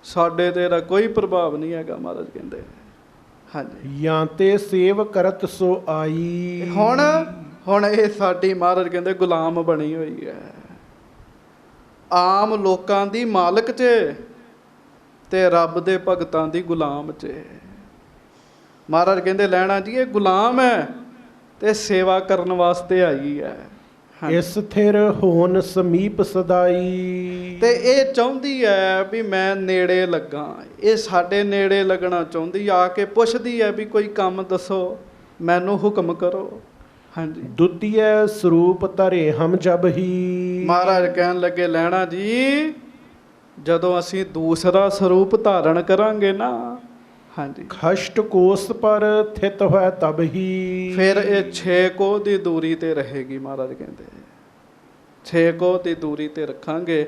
ਸਾਡੇ ਤੇ ਇਹਦਾ ਕੋਈ ਪ੍ਰਭਾਵ ਨਹੀਂ ਹੈਗਾ। ਮਹਾਰਾਜ ਕਹਿੰਦੇ ਹਾਂਜੀ,
ਜਾਂ ਤੇ ਸੇਵ ਕਰਤ ਸੋ ਆਈ।
ਹੁਣ ਇਹ ਸਾਡੀ ਮਹਾਰਾਜ ਕਹਿੰਦੇ ਗੁਲਾਮ ਬਣੀ ਹੋਈ ਹੈ, ਆਮ ਲੋਕਾਂ ਦੀ ਮਾਲਕ 'ਚ ਤੇ ਰੱਬ ਦੇ ਭਗਤਾਂ ਦੀ ਗੁਲਾਮ 'ਚ। ਮਹਾਰਾਜ ਕਹਿੰਦੇ ਲੈਣਾ ਜੀ ਇਹ ਗੁਲਾਮ ਹੈ ਤੇ ਸੇਵਾ ਕਰਨ ਵਾਸਤੇ ਆਈ ਹੈ।
ਇਸ ਥਿਰ ਹੋਣ ਸਮੀਪ ਸਦਾਈ।
ਤੇ ਇਹ ਚਾਹੁੰਦੀ ਹੈ ਵੀ ਮੈਂ ਨੇੜੇ ਲੱਗਾ, ਇਹ ਸਾਡੇ ਨੇੜੇ ਲੱਗਣਾ ਚਾਹੁੰਦੀ, ਆ ਕੇ ਪੁੱਛਦੀ ਹੈ ਵੀ ਕੋਈ ਕੰਮ ਦੱਸੋ, ਮੈਨੂੰ ਹੁਕਮ ਕਰੋ। ਹਾਂਜੀ,
ਦੁਤੀਏ ਸਰੂਪ ਧਰੇ ਹਮ ਜਬ ਹੀ।
ਮਹਾਰਾਜ ਕਹਿਣ ਲੱਗੇ ਲੈਣਾ ਜੀ ਜਦੋਂ ਅਸੀਂ ਦੂਸਰਾ ਸਰੂਪ ਧਾਰਨ ਕਰਾਂਗੇ ਨਾ, ਹਾਂਜੀ।
ਖਸ਼ਟ ਕੋਸ ਪਰ ਥਿਤ ਹੋਇ ਤਬ ਹੀ।
ਫਿਰ ਇਹ 6 ਕੋਹ ਦੀ ਦੂਰੀ ਤੇ ਰਹੇਗੀ। ਮਹਾਰਾਜ ਕਹਿੰਦੇ 6 ਕੋਹ ਦੀ ਦੂਰੀ ਤੇ ਰੱਖਾਂਗੇ,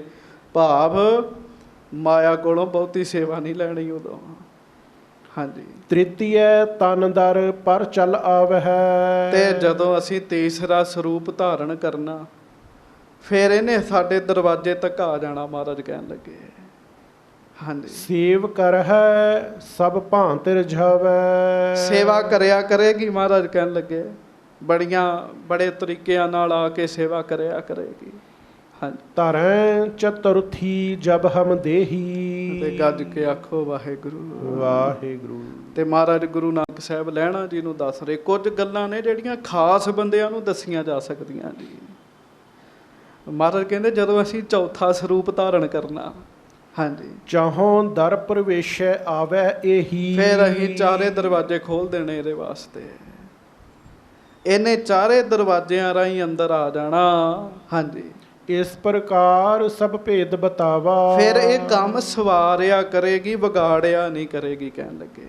ਭਾਵ ਮਾਇਆ ਕੋਲੋਂ ਬਹੁਤੀ ਸੇਵਾ ਨਹੀਂ ਲੈਣੀ ਉਦੋਂ। ਹਾਂਜੀ।
ਤ੍ਰਿਤੀਯ ਤਨ ਦਰ ਪਰ ਚਲ ਆਵਹਿ।
ਤੇ ਜਦੋਂ ਅਸੀਂ ਤੀਸਰਾ ਸਰੂਪ ਧਾਰਨ ਕਰਨਾ, ਫਿਰ ਇਹਨੇ ਸਾਡੇ ਦਰਵਾਜ਼ੇ ਤੱਕ ਆ ਜਾਣਾ। ਮਹਾਰਾਜ ਕਹਿਣ ਲੱਗੇ ਹਾਂਜੀ,
ਸੇਵ ਕਰਹਿ ਸਭ ਭਾਂਤ ਰਿਝਾਵੈ।
ਸੇਵਾ ਕਰਿਆ ਕਰੇਗੀ। ਮਹਾਰਾਜ ਕਹਿਣ ਲੱਗੇ ਬੜੇ ਤਰੀਕਿਆਂ ਨਾਲ ਆ ਕੇ ਸੇਵਾ ਕਰਿਆ ਕਰੇਗੀ। ਹਾਂਜੀ।
ਧਰੈ ਚਤੁਰਥੀ ਜਬ ਹਮ ਦੇਹੀ।
ਤੇ ਗੱਜ ਕੇ ਆਖੋ ਵਾਹਿਗੁਰੂ
ਵਾਹਿਗੁਰੂ।
ਤੇ ਮਹਾਰਾਜ ਗੁਰੂ ਨਾਨਕ ਸਾਹਿਬ ਲਹਿਣਾ ਜੀ ਨੂੰ ਦੱਸ ਰਹੇ ਕੁਝ ਗੱਲਾਂ ਨੇ ਜਿਹੜੀਆਂ ਖਾਸ ਬੰਦਿਆਂ ਨੂੰ ਦੱਸੀਆਂ ਜਾ ਸਕਦੀਆਂ ਜੀ। ਮਹਾਰਾਜ ਕਹਿੰਦੇ ਜਦੋਂ ਅਸੀਂ ਚੌਥਾ ਸਰੂਪ ਧਾਰਨ ਕਰਨਾ, ਹਾਂਜੀ,
ਚਾਹੋਂ ਦਰ ਪ੍ਰਵੇਸ਼ੈ ਆਵੈ ਇਹੀ।
ਫਿਰ ਅਸੀਂ ਚਾਰੇ ਦਰਵਾਜ਼ੇ ਖੋਲ ਦੇਣੇ ਇਹਦੇ ਵਾਸਤੇ। ਇਹਨੇ ਚਾਰੇ ਦਰਵਾਜ਼ਿਆਂ ਰਾਹੀਂ ਅੰਦਰ ਆ ਜਾਣਾ। ਹਾਂਜੀ।
ਇਸ ਪ੍ਰਕਾਰ ਸਭ ਭੇਦ ਬਤਾਵਾ।
ਫਿਰ ਇਹ ਕੰਮ ਸਵਾਰਿਆ ਕਰੇਗੀ, ਵਿਗਾੜਿਆ ਨਹੀਂ ਕਰੇਗੀ। ਕਹਿਣ ਲੱਗੇ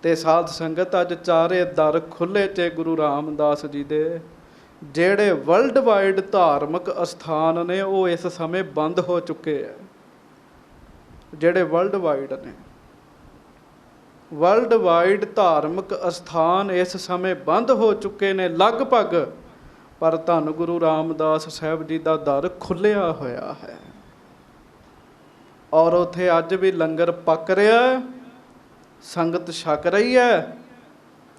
ਤੇ ਸਾਧ ਸੰਗਤ ਅੱਜ ਚਾਰੇ ਦਰ ਖੁੱਲੇ ਤੇ ਗੁਰੂ ਰਾਮਦਾਸ ਜੀ ਦੇ ਜਿਹੜੇ ਵਰਲਡ ਵਾਈਡ ਧਾਰਮਿਕ ਅਸਥਾਨ ਨੇ ਉਹ ਇਸ ਸਮੇਂ ਬੰਦ ਹੋ ਚੁੱਕੇ ਆ। ਜਿਹੜੇ ਵਰਲਡ ਵਾਈਡ ਨੇ, ਵਰਲਡ ਵਾਈਡ ਧਾਰਮਿਕ ਅਸਥਾਨ ਇਸ ਸਮੇਂ ਬੰਦ ਹੋ ਚੁੱਕੇ ਨੇ ਲਗਭਗ, ਪਰ ਧੰਨ ਗੁਰੂ ਰਾਮਦਾਸ ਸਾਹਿਬ ਜੀ ਦਾ ਦਰ ਖੁੱਲਿਆ ਹੋਇਆ ਹੈ। ਔਰ ਉੱਥੇ ਅੱਜ ਵੀ ਲੰਗਰ ਪੱਕ ਰਿਹਾ, ਸੰਗਤ ਛਕ ਰਹੀ ਹੈ।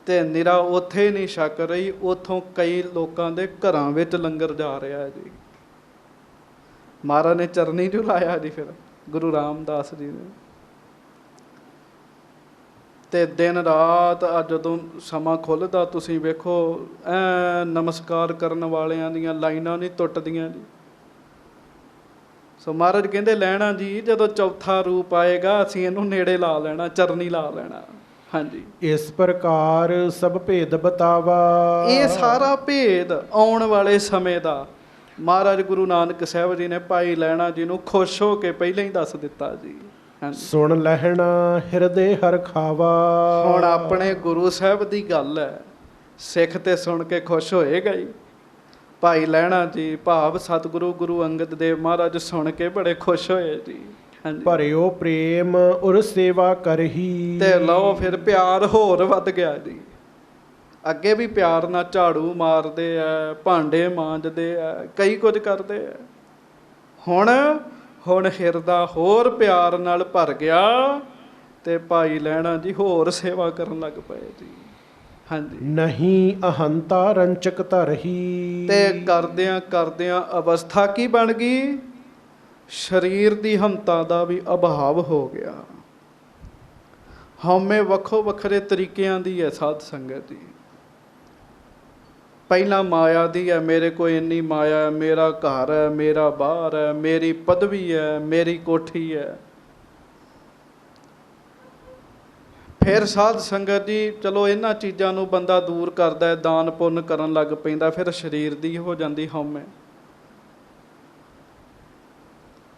ਤੇ ਨਿਰਾ ਉੱਥੇ ਨਹੀਂ ਛਕ ਰਹੀ, ਉੱਥੋਂ ਕਈ ਲੋਕਾਂ ਦੇ ਘਰਾਂ ਵਿੱਚ ਲੰਗਰ ਜਾ ਰਿਹਾ ਜੀ। ਮਹਾਰਾਜ ਨੇ ਚਰਨੀ ਜੋ ਲਾਇਆ ਜੀ ਫਿਰ ਗੁਰੂ ਰਾਮਦਾਸ ਜੀ ਨੇ। ਤੇ ਦਿਨ ਰਾਤ ਅੱਜ ਜਦੋਂ ਸਮਾਂ ਖੁੱਲ੍ਹਦਾ ਤੁਸੀਂ ਵੇਖੋ ਐ ਨਮਸਕਾਰ ਕਰਨ ਵਾਲਿਆਂ ਦੀਆਂ ਲਾਈਨਾਂ ਨਹੀਂ ਟੁੱਟਦੀਆਂ ਜੀ। ਸੋ ਮਹਾਰਾਜ ਕਹਿੰਦੇ ਲੈਣਾ ਜੀ ਜਦੋਂ ਚੌਥਾ ਰੂਪ ਆਏਗਾ ਅਸੀਂ ਇਹਨੂੰ ਨੇੜੇ ਲਾ ਲੈਣਾ, ਚਰਨੀ ਲਾ ਲੈਣਾ। ਹਾਂਜੀ।
ਇਸ ਪ੍ਰਕਾਰ ਸਭ ਭੇਦ ਬਤਾਵਾ।
ਇਹ ਸਾਰਾ ਭੇਦ ਆਉਣ ਵਾਲੇ ਸਮੇਂ ਦਾ ਮਹਾਰਾਜ ਗੁਰੂ ਨਾਨਕ ਸਾਹਿਬ ਜੀ ਨੇ ਭਾਈ ਲਹਿਣਾ ਜੀ ਨੂੰ ਖੁਸ਼ ਹੋ ਕੇ ਪਹਿਲਾਂ ਹੀ ਦੱਸ ਦਿੱਤਾ ਜੀ।
ਸੁਣ ਲਹਿਣਾ ਹਿਰਦੇ ਹਰ ਖਾਵਾ।
ਹੁਣ ਆਪਣੇ ਗੁਰੂ ਸਾਹਿਬ ਦੀ ਗੱਲ ਹੈ, ਸਿੱਖ ਤੇ ਸੁਣ ਕੇ ਖੁਸ਼ ਹੋਏਗਾ ਹੀ। ਭਾਈ ਲਹਿਣਾ ਜੀ ਭਾਵ ਸਤਿਗੁਰੂ ਗੁਰੂ ਅੰਗਦ ਦੇਵ ਮਹਾਰਾਜ ਸੁਣ ਕੇ ਬੜੇ ਖੁਸ਼ ਹੋਏ ਜੀ।
ਭਰਿਓ ਪ੍ਰੇਮ ਉਰ ਸੇਵਾ ਕਰਹੀ।
ਤੇ ਲਓ ਫਿਰ ਪਿਆਰ ਹੋਰ ਵੱਧ ਗਿਆ ਜੀ। ਅੱਗੇ ਵੀ ਪਿਆਰ ਨਾਲ ਝਾੜੂ ਮਾਰਦੇ ਆ, ਭਾਂਡੇ ਮਾਂਜਦੇ ਆ, ਕਈ ਕੁਝ ਕਰਦੇ ਆ। ਹੁਣ ਹਿਰਦਾ ਹੋਰ ਪਿਆਰ ਨਾਲ ਭਰ ਗਿਆ ਤੇ ਭਾਈ ਲਹਿਣਾ ਜੀ ਹੋਰ ਸੇਵਾ ਕਰਨ ਲੱਗ ਪਏ ਜੀ। ਹਾਂਜੀ।
ਨਹੀਂ ਅਹੰਤਾ ਰੰਚਕ ਧਰਹੀ।
ਤੇ ਕਰਦਿਆਂ ਕਰਦਿਆਂ ਅਵਸਥਾ ਕੀ ਬਣ ਗਈ? ਸਰੀਰ ਦੀ ਹਮਤਾ ਦਾ ਵੀ ਅਭਾਵ ਹੋ ਗਿਆ। ਹਉਮੈ ਵੱਖੋ ਵੱਖਰੇ ਤਰੀਕਿਆਂ ਦੀ ਹੈ ਸਾਧ ਸੰਗਤ ਜੀ। ਪਹਿਲਾਂ ਮਾਇਆ ਦੀ ਹੈ, ਮੇਰੇ ਕੋਲ ਇੰਨੀ ਮਾਇਆ ਹੈ, ਮੇਰਾ ਘਰ ਹੈ, ਮੇਰਾ ਬਾਹਰ ਹੈ, ਮੇਰੀ ਪਦਵੀ ਹੈ, ਮੇਰੀ ਕੋਠੀ ਹੈ। ਫਿਰ ਸਾਧ ਸੰਗਤ ਜੀ ਚਲੋ ਇਹਨਾਂ ਚੀਜ਼ਾਂ ਨੂੰ ਬੰਦਾ ਦੂਰ ਕਰਦਾ ਹੈ, ਦਾਨ ਪੁੰਨ ਕਰਨ ਲੱਗ ਪੈਂਦਾ, ਫਿਰ ਸਰੀਰ ਦੀ ਹੋ ਜਾਂਦੀ ਹਉਮੈ।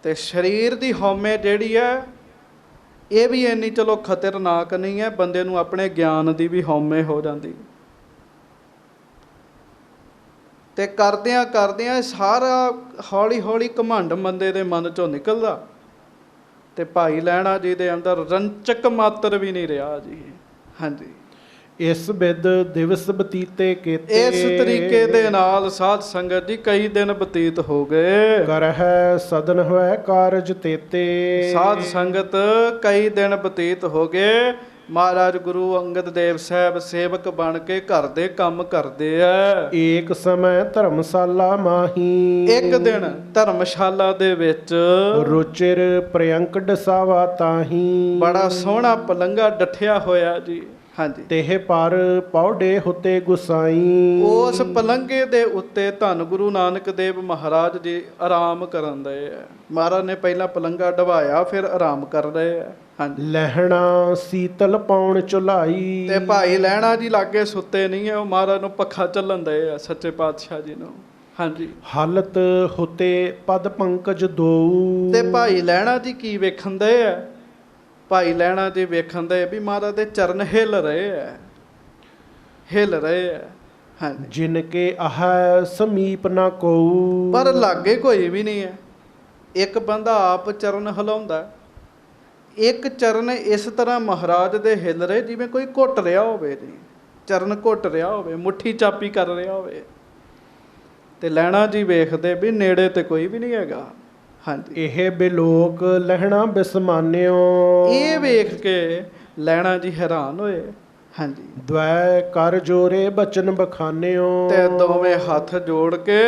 ਤੇ ਸਰੀਰ ਦੀ ਹਉਮੈ ਜਿਹੜੀ ਹੈ ਇਹ ਵੀ ਇੰਨੀ ਚਲੋ ਖਤਰਨਾਕ ਨਹੀਂ ਹੈ, ਬੰਦੇ ਨੂੰ ਆਪਣੇ ਗਿਆਨ ਦੀ ਵੀ ਹਉਮੈ ਹੋ ਜਾਂਦੀ। ਤੇ ਕਰਦਿਆਂ ਕਰਦਿਆਂ ਸਾਰਾ ਹੌਲੀ ਹੌਲੀ ਘਮੰਡ ਬੰਦੇ ਦੇ ਮਨ ਚੋਂ ਨਿਕਲਦਾ ਤੇ ਭਾਈ ਲਹਿਣਾ ਜੀ ਦੇ ਅੰਦਰ ਰੰਚਕ ਮਾਤਰ ਵੀ ਨਹੀਂ ਰਿਹਾ ਜੀ। ਹਾਂਜੀ।
ਇਸ ਬਿਦ ਦਿਵਸ ਬਤੀਤੇ ਕੀਤੇ।
ਇਸ ਤਰੀਕੇ ਦੇ ਨਾਲ ਸਾਧ ਸੰਗਤ ਜੀ ਕਈ ਦਿਨ ਬਤੀਤ ਹੋ ਗਏ।
ਕਰਹਿ ਸਦਨ ਹੋਇ ਕਾਰਜ ਤੇਤੇ।
ਸਾਧ ਸੰਗਤ ਕਈ ਦਿਨ ਬਤੀਤ ਹੋ ਗਏ। ਮਹਾਰਾਜ ਗੁਰੂ ਅੰਗਦ ਦੇਵ ਸਾਹਿਬ ਸੇਵਕ ਬਣ ਕੇ ਘਰ ਦੇ ਕੰਮ ਕਰਦੇ ਆ।
ਏਕ ਸਮੇਂ ਧਰਮਸ਼ਾਲਾ ਮਾਹੀ।
ਇੱਕ ਦਿਨ ਧਰਮਸ਼ਾਲਾ ਦੇ ਵਿੱਚ
ਰੁਚਿਰ ਪ੍ਰਿਯੰਕ ਡਸਾਵਾ ਤਾਹੀ।
ਬੜਾ ਸੋਹਣਾ ਪਲੰਘਾ ਡੱਠਿਆ ਹੋਇਆ ਜੀ। ਹਾਂਜੀ।
ਤੇਹ ਪਰ ਪੌੜੇ ਹੁਤੇ ਗੁਸਾਈ।
ਉਸ ਪਲੰਘੇ ਦੇ ਉੱਤੇ ਧੰਨ ਗੁਰੂ ਨਾਨਕ ਦੇਵ ਮਹਾਰਾਜ ਜੀ ਆਰਾਮ ਕਰਨ ਦੇ ਆ। ਮਹਾਰਾਜ ਨੇ ਪਹਿਲਾਂ ਪਲੰਘਾ ਢਵਾਇਆ ਫਿਰ ਆਰਾਮ ਕਰ ਰਹੇ ਆ। ਹਾਂਜੀ।
ਲਹਿਣਾ ਸੀਤਲ ਪੌਣ ਚੁਲਾਈ।
ਤੇ ਭਾਈ ਲਹਿਣਾ ਜੀ ਲਾਗੇ ਸੁੱਤੇ ਨਹੀਂ ਹੈ, ਉਹ ਮਹਾਰਾਜ ਨੂੰ ਪੱਖਾ ਚੱਲਣ ਦੇ ਆ ਸੱਚੇ ਪਾਤਸ਼ਾਹ ਜੀ ਨੂੰ। ਹਾਂਜੀ।
ਹਾਲਤ ਹੁਤੇ ਪਦ ਪੰਕਜ ਦੋ।
ਤੇ ਭਾਈ ਲਹਿਣਾ ਜੀ ਕੀ ਵੇਖਣ ਦੇ ਆ? ਭਾਈ ਲਹਿਣਾ ਜੀ ਵੇਖਣ ਦੇ ਵੀ ਮਹਾਰਾਜ ਦੇ ਚਰਨ ਹਿੱਲ ਰਹੇ ਹੈ, ਹਿੱਲ ਰਹੇ ਹੈ। ਹਾਂਜੀ,
ਜਿਨ ਕੇ ਆਹ ਸਮੀਪ ਨਾ ਕੋਊ।
ਪਰ ਲਾਗੇ ਕੋਈ ਵੀ ਨਹੀਂ ਹੈ। ਇੱਕ ਬੰਦਾ ਆਪ ਚਰਨ ਹਿਲਾਉਂਦਾ, ਇੱਕ ਚਰਨ ਇਸ ਤਰ੍ਹਾਂ ਮਹਾਰਾਜ ਦੇ ਹਿੱਲ ਰਹੇ ਜਿਵੇਂ ਕੋਈ ਘੁੱਟ ਰਿਹਾ ਹੋਵੇ ਜੀ, ਚਰਨ ਘੁੱਟ ਰਿਹਾ ਹੋਵੇ, ਮੁੱਠੀ ਚਾਪੀ ਕਰ ਰਿਹਾ ਹੋਵੇ। ਤੇ ਲਹਿਣਾ ਜੀ ਵੇਖਦੇ ਵੀ ਨੇੜੇ ਤੇ ਕੋਈ ਵੀ ਨਹੀਂ ਹੈਗਾ। ਹਾਂਜੀ,
ਇਹ ਬਿਲੋਕ ਲਹਿਣਾ ਬਿਸਮਾਨਿਓ।
ਇਹ ਵੇਖ ਕੇ ਲਹਿਣਾ ਜੀ ਹੈਰਾਨ ਹੋਏ। ਹਾਂਜੀ,
ਦ્વੈ ਕਰ ਜੋਰੇ ਬਚਨ ਬਖਾਨਿਓ।
ਤੇ ਦੋਵੇਂ ਹੱਥ ਜੋੜ ਕੇ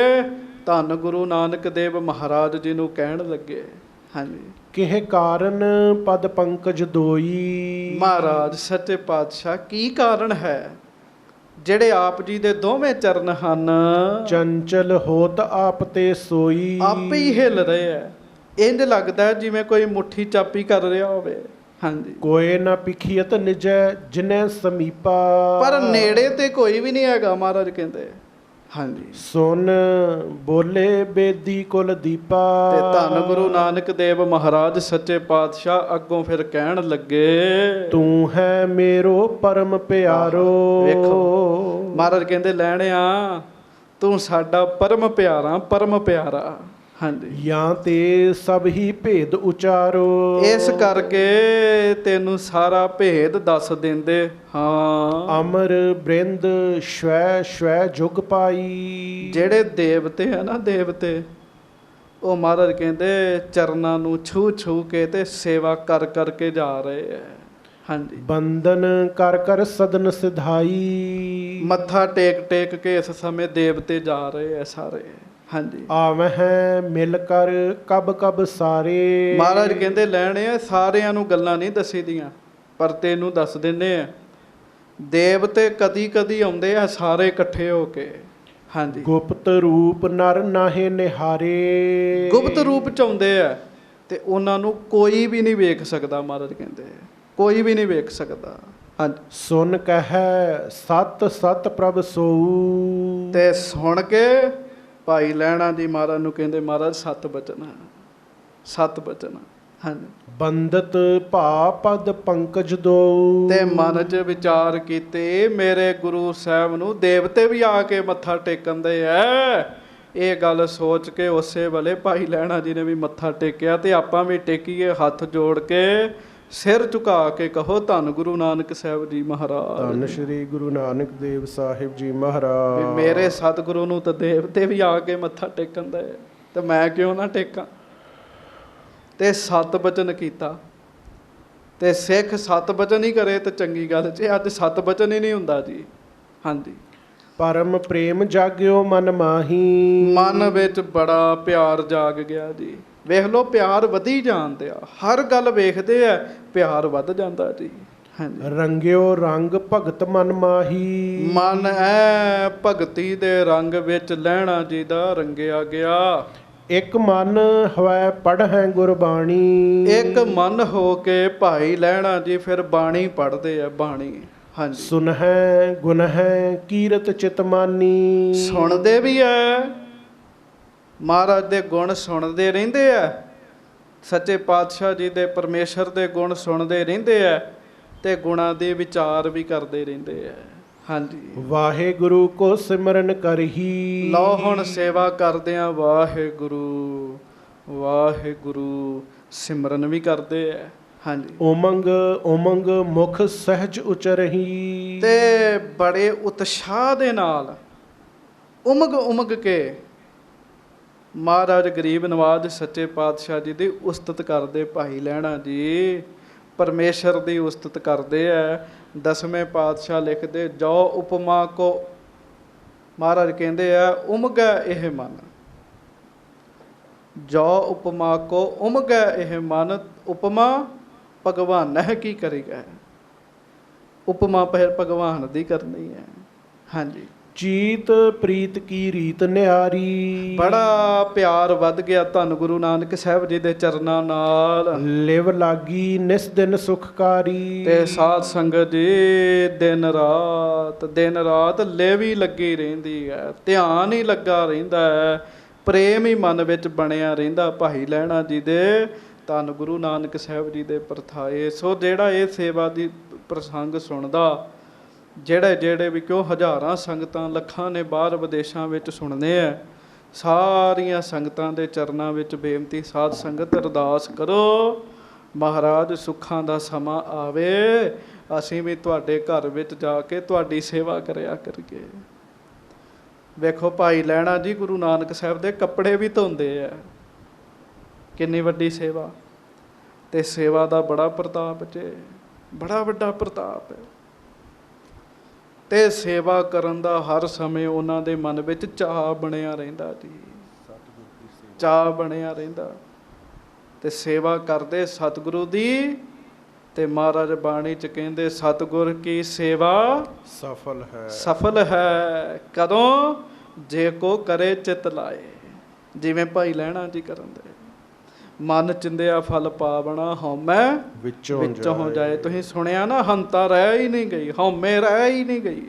ਧੰਨ ਗੁਰੂ ਨਾਨਕ ਦੇਵ ਮਹਾਰਾਜ ਜੀ ਨੂੰ ਕਹਿਣ ਲੱਗੇ। ਹਾਂਜੀ,
ਕਿਹ ਕਾਰਨ ਪਦ ਪੰਕਜ ਦੋਈ।
ਮਹਾਰਾਜ ਸੱਚੇ ਪਾਤਸ਼ਾਹ ਕੀ ਕਾਰਨ ਹੈ ਜਿਹੜੇ ਆਪ ਜੀ ਦੇ ਦੋਵੇਂ ਚਰਨ ਹਨ
ਚੰਚਲ ਹੋਤ ਆਪ ਤੇ ਸੋਈ।
ਆਪੇ ਹੀ ਹਿੱਲ ਰਹੇ ਹੈ। ਇੰਜ ਲੱਗਦਾ ਜਿਵੇਂ ਕੋਈ ਮੁੱਠੀ ਚਾਪੀ ਕਰ ਰਿਹਾ ਹੋਵੇ। ਹਾਂਜੀ,
ਕੋਏ ਨਾ ਪਿਖੀਅਤ ਨਿਜੈ ਜਿਨੈ ਸਮੀਪਾ।
ਪਰ ਨੇੜੇ ਤੇ ਕੋਈ ਵੀ ਨਹੀਂ ਹੈਗਾ। ਮਹਾਰਾਜ ਕਹਿੰਦੇ ਹਾਂਜੀ,
ਸੁਨ ਬੋਲੇ ਬੇਦੀ ਕੁਲ ਦੀਪਾ।
ਤੇ ਧੰਨ ਗੁਰੂ ਨਾਨਕ ਦੇਵ ਮਹਾਰਾਜ ਸੱਚੇ ਪਾਤਸ਼ਾਹ ਅੱਗੋਂ ਫਿਰ ਕਹਿਣ ਲੱਗੇ,
ਤੂੰ ਹੈ ਮੇਰੋ ਪਰਮ ਪਿਆਰੋ।
ਵੇਖੋ ਮਹਾਰਾਜ ਕਹਿੰਦੇ ਲੈਣਿਆ ਤੂੰ ਸਾਡਾ ਪਰਮ ਪਿਆਰਾ, ਪਰਮ ਪਿਆਰਾ। ਹਾਂਜੀ,
ਜਾਂ ਤੇ ਸਭ ਹੀ ਭੇਦ ਉਚਾਰੋ।
ਇਸ ਕਰਕੇ ਤੈਨੂੰ ਸਾਰਾ ਭੇਦ ਦੱਸ ਦਿੰਦੇ ਹਾਂ।
ਅਮਰ ਬ੍ਰਿੰਦ ਸ਼ਵੈ ਸ਼ਵੈ ਜੁਗ ਪਾਈ।
ਜਿਹੜੇ ਦੇਵਤੇ ਆ ਨਾ, ਦੇਵਤੇ ਉਹ ਮਹਾਰਾਜ ਕਹਿੰਦੇ ਚਰਨਾਂ ਨੂੰ ਛੂ ਛੂ ਕੇ ਤੇ ਸੇਵਾ ਕਰ ਕਰਕੇ ਜਾ ਰਹੇ ਹੈ। ਹਾਂਜੀ,
ਬੰਦਨ ਕਰ ਕਰ ਸਦਨ ਸਿਧਾਈ।
ਮੱਥਾ ਟੇਕ ਟੇਕ ਕੇ ਇਸ ਸਮੇਂ ਦੇਵਤੇ ਜਾ ਰਹੇ ਹੈ ਸਾਰੇ। ਹਾਂਜੀ,
ਆਵਹਿ ਮਿਲ ਕਰ ਕਬ ਕਬ ਸਾਰੇ।
ਮਹਾਰਾਜ ਕਹਿੰਦੇ ਲੈਣੇ ਆ ਸਾਰਿਆਂ ਨੂੰ ਗੱਲਾਂ ਨਹੀਂ ਦੱਸੀ ਦੀਆਂ, ਪਰ ਤੈਨੂੰ ਦੱਸ ਦਿੰਦੇ ਆ। ਦੇਵਤੇ ਕਦੀ ਕਦੀ ਆਉਂਦੇ ਆ ਸਾਰੇ ਇਕੱਠੇ ਹੋ ਕੇ। ਹਾਂਜੀ,
ਗੁਪਤ ਰੂਪ ਨਰ ਨਾਹੇ ਨਿਹਾਰੇ।
ਗੁਪਤ ਰੂਪ ਚ ਆਉਂਦੇ ਆ ਤੇ ਉਹਨਾਂ ਨੂੰ ਕੋਈ ਵੀ ਨਹੀਂ ਵੇਖ ਸਕਦਾ। ਮਹਾਰਾਜ ਕਹਿੰਦੇ ਕੋਈ ਵੀ ਨਹੀਂ ਵੇਖ ਸਕਦਾ। ਹਾਂਜੀ,
ਸੁਨ ਕਹੈ ਸਤ ਸਤ ਪ੍ਰਭ ਸੋਊ।
ਤੇ ਸੁਣ ਕੇ ਭਾਈ ਲਹਿਣਾ ਜੀ ਮਹਾਰਾਜ ਨੂੰ ਕਹਿੰਦੇ ਮਹਾਰਾਜ ਸਤ ਬਚਨ, ਸਤ ਬਚਨ। ਹਾਂਜੀ,
ਬੰਦਤ ਭਾ ਪਦ ਪੰਕਜ ਦੋ।
ਤੇ ਮਨ 'ਚ ਵਿਚਾਰ ਕੀਤੇ ਮੇਰੇ ਗੁਰੂ ਸਾਹਿਬ ਨੂੰ ਦੇਵਤੇ ਵੀ ਆ ਕੇ ਮੱਥਾ ਟੇਕਣ ਦੇ ਐ। ਇਹ ਗੱਲ ਸੋਚ ਕੇ ਉਸੇ ਵੇਲੇ ਭਾਈ ਲਹਿਣਾ ਜੀ ਨੇ ਵੀ ਮੱਥਾ ਟੇਕਿਆ ਤੇ ਆਪਾਂ ਵੀ ਟੇਕੀਏ ਹੱਥ ਜੋੜ ਕੇ, ਸਿਰ ਝੁਕਾ ਕੇ ਕਹੋ ਧੰਨ ਗੁਰੂ ਨਾਨਕ ਸਾਹਿਬ ਜੀ ਮਹਾਰਾਜ।
ਧੰਨ ਸ਼੍ਰੀ ਗੁਰੂ ਨਾਨਕ ਦੇਵ ਸਾਹਿਬ ਜੀ ਮਹਾਰਾਜ।
ਵੀ ਮੇਰੇ ਸਤਿਗੁਰੂ ਨੂੰ ਤਾਂ ਦੇਵਤੇ ਵੀ ਆ ਕੇ ਮੱਥਾ ਟੇਕਣ ਦੇ ਤੇ ਮੈਂ ਕਿਉਂ ਨਾ ਟੇਕਾਂ। ਤੇ ਸਤ ਬਚਨ ਕੀਤਾ। ਤੇ ਸਿੱਖ ਸਤ ਬਚਨ ਹੀ ਕਰੇ ਤੇ ਚੰਗੀ ਗੱਲ ਜੇ ਅੱਜ ਸਤ ਬਚਨ ਹੀ ਨਹੀਂ ਹੁੰਦਾ ਜੀ। ਹਾਂਜੀ,
ਪਰਮ ਪ੍ਰੇਮ ਜਾਗਿਓ ਮਨ ਮਾਹੀ।
ਮਨ ਵਿੱਚ ਬੜਾ ਪਿਆਰ ਜਾਗ ਗਿਆ ਜੀ। ਵੇਖ ਲਓ ਪਿਆਰ ਵਧੀ ਜਾਂਦੇ ਆ, ਹਰ ਗੱਲ ਵੇਖਦੇ ਆ ਪਿਆਰ ਵੱਧ ਜਾਂਦਾ ਜੀ। ਹਾਂਜੀ,
ਰੰਗਿਓ ਰੰਗ ਭਗਤ ਮਨ ਮਾਹੀ।
ਮਨ ਐ ਭਗਤੀ ਦੇ ਰੰਗ ਵਿੱਚ ਲਹਿਣਾ ਜੀ ਦਾ ਰੰਗਿਆ ਗਿਆ।
ਇੱਕ ਮਨ ਹਵੈ ਪੜ੍ਹੈ ਗੁਰਬਾਣੀ।
ਇੱਕ ਮਨ ਹੋ ਕੇ ਭਾਈ ਲਹਿਣਾ ਜੀ ਫਿਰ ਬਾਣੀ ਪੜ੍ਹਦੇ ਆ, ਬਾਣੀ। ਹਾਂਜੀ,
ਸੁਨਹਿ ਗੁਨਹਿ ਕੀਰਤ ਚਿਤਮਾਨੀ।
ਸੁਣਦੇ ਵੀ ਐ, ਮਹਾਰਾਜ ਦੇ ਗੁਣ ਸੁਣਦੇ ਰਹਿੰਦੇ ਆ। ਸੱਚੇ ਪਾਤਸ਼ਾਹ ਜੀ ਦੇ ਪਰਮੇਸ਼ਰ ਦੇ ਗੁਣ ਸੁਣਦੇ ਰਹਿੰਦੇ ਆ ਤੇ ਗੁਣਾਂ ਦੇ ਵਿਚਾਰ ਵੀ ਕਰਦੇ ਰਹਿੰਦੇ ਆ। ਹਾਂਜੀ,
ਵਾਹਿਗੁਰੂ ਕੋ ਸਿਮਰਨ ਕਰਹੀ।
ਲਓ ਹੁਣ ਸੇਵਾ ਕਰਦੇ ਆ ਵਾਹਿਗੁਰੂ ਵਾਹਿਗੁਰੂ, ਸਿਮਰਨ ਵੀ ਕਰਦੇ ਆ। ਹਾਂਜੀ,
ਉਮੰਗ ਉਮੰਗ ਮੁਖ ਸਹਿਜ ਉਚਰਹੀ।
ਤੇ ਬੜੇ ਉਤਸ਼ਾਹ ਦੇ ਨਾਲ ਉਮਗ ਉਮਗ ਕੇ ਮਹਾਰਾਜ ਗਰੀਬ ਨਵਾਜ ਸੱਚੇ ਪਾਤਸ਼ਾਹ ਜੀ ਦੀ ਉਸਤਤ ਕਰਦੇ। ਭਾਈ ਲਹਿਣਾ ਜੀ ਪਰਮੇਸ਼ਰ ਦੀ ਉਸਤਤ ਕਰਦੇ ਆ। ਦਸਵੇਂ ਪਾਤਸ਼ਾਹ ਲਿਖਦੇ ਜੋ ਉਪਮਾ ਕੋ, ਮਹਾਰਾਜ ਕਹਿੰਦੇ ਆ ਉਮਗੈ ਇਹ ਮਨ। ਜੋ ਉਪਮਾ ਕੋ ਉਮਗੈ ਇਹ ਮਨ, ਉਪਮਾ ਭਗਵਾਨ ਹੈ ਕੀ ਕਰੇਗਾ। ਉਪਮਾ ਫਿਰ ਭਗਵਾਨ ਦੀ ਕਰਨੀ ਹੈ। ਹਾਂਜੀ,
ਚੀਤ ਪ੍ਰੀਤ ਕੀ ਰੀਤ ਨਿਆਰੀ।
ਬੜਾ ਪਿਆਰ ਵੱਧ ਗਿਆ ਧੰਨ ਗੁਰੂ ਨਾਨਕ ਸਾਹਿਬ ਜੀ ਦੇ ਚਰਨਾਂ ਨਾਲ।
ਲਿਵ ਲਾਗੀ ਨਿਸ ਦਿਨ ਸੁਖਕਾਰੀ।
ਤੇ ਸਾਧ ਸੰਗਤ ਜੀ ਦਿਨ ਰਾਤ ਲਿਵ ਹੀ ਲੱਗੀ ਰਹਿੰਦੀ ਹੈ, ਧਿਆਨ ਹੀ ਲੱਗਾ ਰਹਿੰਦਾ ਹੈ, ਪ੍ਰੇਮ ਹੀ ਮਨ ਵਿੱਚ ਬਣਿਆ ਰਹਿੰਦਾ ਭਾਈ ਲਹਿਣਾ ਜੀ ਦੇ ਧੰਨ ਗੁਰੂ ਨਾਨਕ ਸਾਹਿਬ ਜੀ ਦੇ ਪਰਥਾਏ। ਸੋ ਜਿਹੜਾ ਇਹ ਸੇਵਾ ਦੀ ਪ੍ਰਸੰਗ ਸੁਣਦਾ, ਜਿਹੜੇ ਵੀ ਕਿਉਂ ਹਜ਼ਾਰਾਂ ਸੰਗਤਾਂ ਲੱਖਾਂ ਨੇ ਬਾਹਰ ਵਿਦੇਸ਼ਾਂ ਵਿੱਚ ਸੁਣਦੇ ਆ, ਸਾਰੀਆਂ ਸੰਗਤਾਂ ਦੇ ਚਰਨਾਂ ਵਿੱਚ ਬੇਨਤੀ, ਸਾਧ ਸੰਗਤ ਅਰਦਾਸ ਕਰੋ ਮਹਾਰਾਜ ਸੁੱਖਾਂ ਦਾ ਸਮਾਂ ਆਵੇ, ਅਸੀਂ ਵੀ ਤੁਹਾਡੇ ਘਰ ਵਿੱਚ ਜਾ ਕੇ ਤੁਹਾਡੀ ਸੇਵਾ ਕਰਿਆ ਕਰੀਏ। ਵੇਖੋ ਭਾਈ ਲਹਿਣਾ ਜੀ ਗੁਰੂ ਨਾਨਕ ਸਾਹਿਬ ਦੇ ਕੱਪੜੇ ਵੀ ਧੋਂਦੇ ਆ, ਕਿੰਨੀ ਵੱਡੀ ਸੇਵਾ। ਤੇ ਸੇਵਾ ਦਾ ਬੜਾ ਪ੍ਰਤਾਪ ਜੇ, ਬੜਾ ਵੱਡਾ ਪ੍ਰਤਾਪ ਹੈ। ਤੇ ਸੇਵਾ ਕਰਨ ਦਾ ਹਰ ਸਮੇਂ ਉਹਨਾਂ ਦੇ ਮਨ ਵਿੱਚ ਚਾਅ ਬਣਿਆ ਰਹਿੰਦਾ ਜੀ, ਚਾਅ ਬਣਿਆ ਰਹਿੰਦਾ। ਤੇ ਸੇਵਾ ਕਰਦੇ ਸਤਿਗੁਰੂ ਦੀ, ਤੇ ਮਹਾਰਾਜ ਬਾਣੀ ਚ ਕਹਿੰਦੇ ਸਤਿਗੁਰ ਕੀ ਸੇਵਾ
ਸਫਲ ਹੈ,
ਸਫਲ ਹੈ ਕਦੋਂ, ਜੇ ਕੋ ਕਰੇ ਚਿਤ ਲਾਏ। ਜਿਵੇਂ ਭਾਈ ਲਹਿਣਾ ਜੀ ਕਰਨ ਦੇ, ਮਨ ਚਿੰਦਿਆ ਫਲ ਪਾਵਣਾ, ਹਉਮੈ ਵਿੱਚੋਂ ਹੋ ਜਾਏ। ਤੁਸੀਂ ਸੁਣਿਆ ਨਾ, ਹੰਤਾ ਰਹਿ ਹੀ ਨਹੀਂ ਗਈ, ਹਉਮੈ ਰਹਿ ਹੀ ਨਹੀਂ ਗਈ।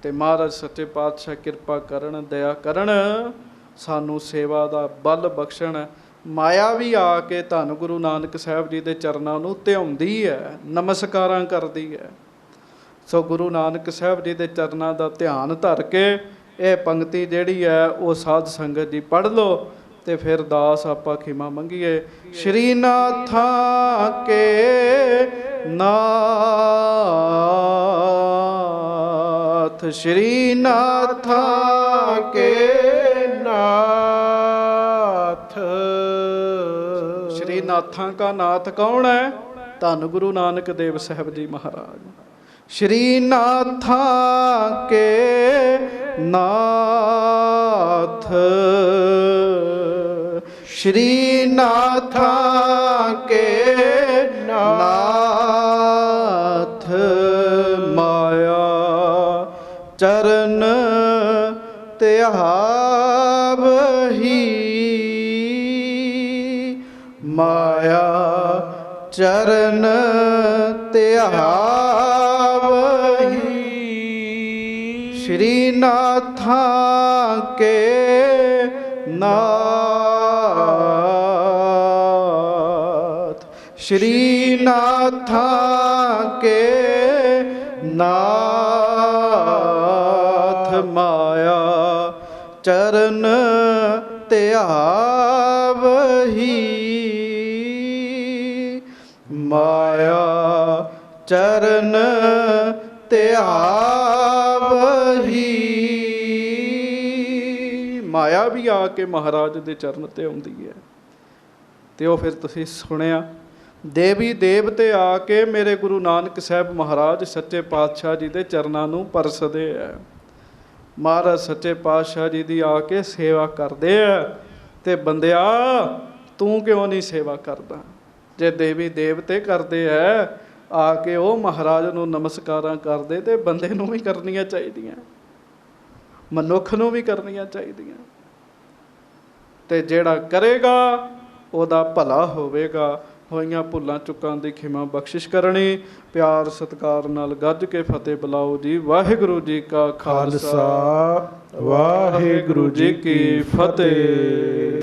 ਤੇ ਮਹਾਰਾਜ ਸੱਚੇ ਪਾਤਸ਼ਾਹ ਕਿਰਪਾ ਕਰਨ, ਦਇਆ ਕਰਨ, ਸਾਨੂੰ ਸੇਵਾ ਦਾ ਬਲ ਬਖਸ਼ਣ। ਮਾਇਆ ਵੀ ਆ ਕੇ ਧੰਨ ਗੁਰੂ ਨਾਨਕ ਸਾਹਿਬ ਜੀ ਦੇ ਚਰਨਾਂ ਨੂੰ ਧਿਆਉਂਦੀ ਹੈ, ਨਮਸਕਾਰਾਂ ਕਰਦੀ ਹੈ। ਸੋ ਗੁਰੂ ਨਾਨਕ ਸਾਹਿਬ ਜੀ ਦੇ ਚਰਨਾਂ ਦਾ ਧਿਆਨ ਧਰ ਕੇ ਇਹ ਪੰਕਤੀ ਜਿਹੜੀ ਹੈ ਉਹ ਸਾਧ ਸੰਗਤ ਜੀ ਪੜ੍ਹ ਲਓ, ਤੇ ਫਿਰ ਦਾਸ ਆਪਾਂ ਖਿਮਾ ਮੰਗੀਏ। ਸ਼੍ਰੀ ਨਾਥਾਂ ਕੇ ਨਾਥ, ਸ਼੍ਰੀ ਨਾਥਾਂ ਕੇ ਨਾਥ। ਸ਼੍ਰੀ ਨਾਥਾਂ ਕਾ ਨਾਥ ਕੌਣ ਹੈ? ਧੰਨ ਗੁਰੂ ਨਾਨਕ ਦੇਵ ਸਾਹਿਬ ਜੀ ਮਹਾਰਾਜ। ਸ਼੍ਰੀ ਨਾਥਾਂ ਕੇ ਨਾਥ, ਸ਼੍ਰੀ ਨਾਥਾਂ ਕੇ ਨਾਥ। ਮਾਇਆ ਚਰਨ ਧਿਆਵਹੀ, ਮਾਇਆ ਚਰਨ ਧਿਆਵਹੀ। ਸ਼੍ਰੀ ਨਾਥਾਂ ਕੇ ਨਾਥ, ਸ਼੍ਰੀ ਨਾਥਾਂ ਕੇ ਨਾਥ। ਮਾਇਆ ਚਰਨ ਧਿਆਵਹੀ, ਮਾਇਆ ਚਰਨ ਧਿਆਵਹੀ। ਮਾਇਆ ਵੀ ਆ ਕੇ ਮਹਾਰਾਜ ਦੇ ਚਰਨ ਤੇ ਆਉਂਦੀ ਹੈ। ਤੇ ਉਹ ਫਿਰ ਤੁਸੀਂ ਸੁਣਿਆ, ਦੇਵੀ ਦੇਵਤੇ ਆ ਕੇ ਮੇਰੇ ਗੁਰੂ ਨਾਨਕ ਸਾਹਿਬ ਮਹਾਰਾਜ ਸੱਚੇ ਪਾਤਸ਼ਾਹ ਜੀ ਦੇ ਚਰਨਾਂ ਨੂੰ ਪਰਸਦੇ ਹੈ। ਮਹਾਰਾਜ ਸੱਚੇ ਪਾਤਸ਼ਾਹ ਜੀ ਦੀ ਆ ਕੇ ਸੇਵਾ ਕਰਦੇ ਆ। ਤੇ ਬੰਦਿਆ ਤੂੰ ਕਿਉਂ ਨਹੀਂ ਸੇਵਾ ਕਰਦਾ? ਜੇ ਦੇਵੀ ਦੇਵਤੇ ਕਰਦੇ ਹੈ ਆ ਕੇ ਉਹ ਮਹਾਰਾਜ ਨੂੰ ਨਮਸਕਾਰਾਂ ਕਰਦੇ, ਤੇ ਬੰਦੇ ਨੂੰ ਵੀ ਕਰਨੀਆਂ ਚਾਹੀਦੀਆਂ, ਮਨੁੱਖ ਨੂੰ ਵੀ ਕਰਨੀਆਂ ਚਾਹੀਦੀਆਂ। ਤੇ ਜਿਹੜਾ ਕਰੇਗਾ ਉਹਦਾ ਭਲਾ ਹੋਵੇਗਾ। ਹੋਈਆਂ ਭੁੱਲਾਂ ਚੁੱਕਾਂ ਦੀ ਖਿਮਾ ਬਖਸ਼ਿਸ਼ ਕਰਨੀ। ਪਿਆਰ ਸਤਿਕਾਰ ਨਾਲ ਗੱਜ ਕੇ ਫਤਿਹ ਬੁਲਾਓ ਜੀ। ਵਾਹਿਗੁਰੂ ਜੀ ਕਾ ਖਾਲਸਾ, ਵਾਹਿਗੁਰੂ ਜੀ ਕੀ ਫਤਿਹ।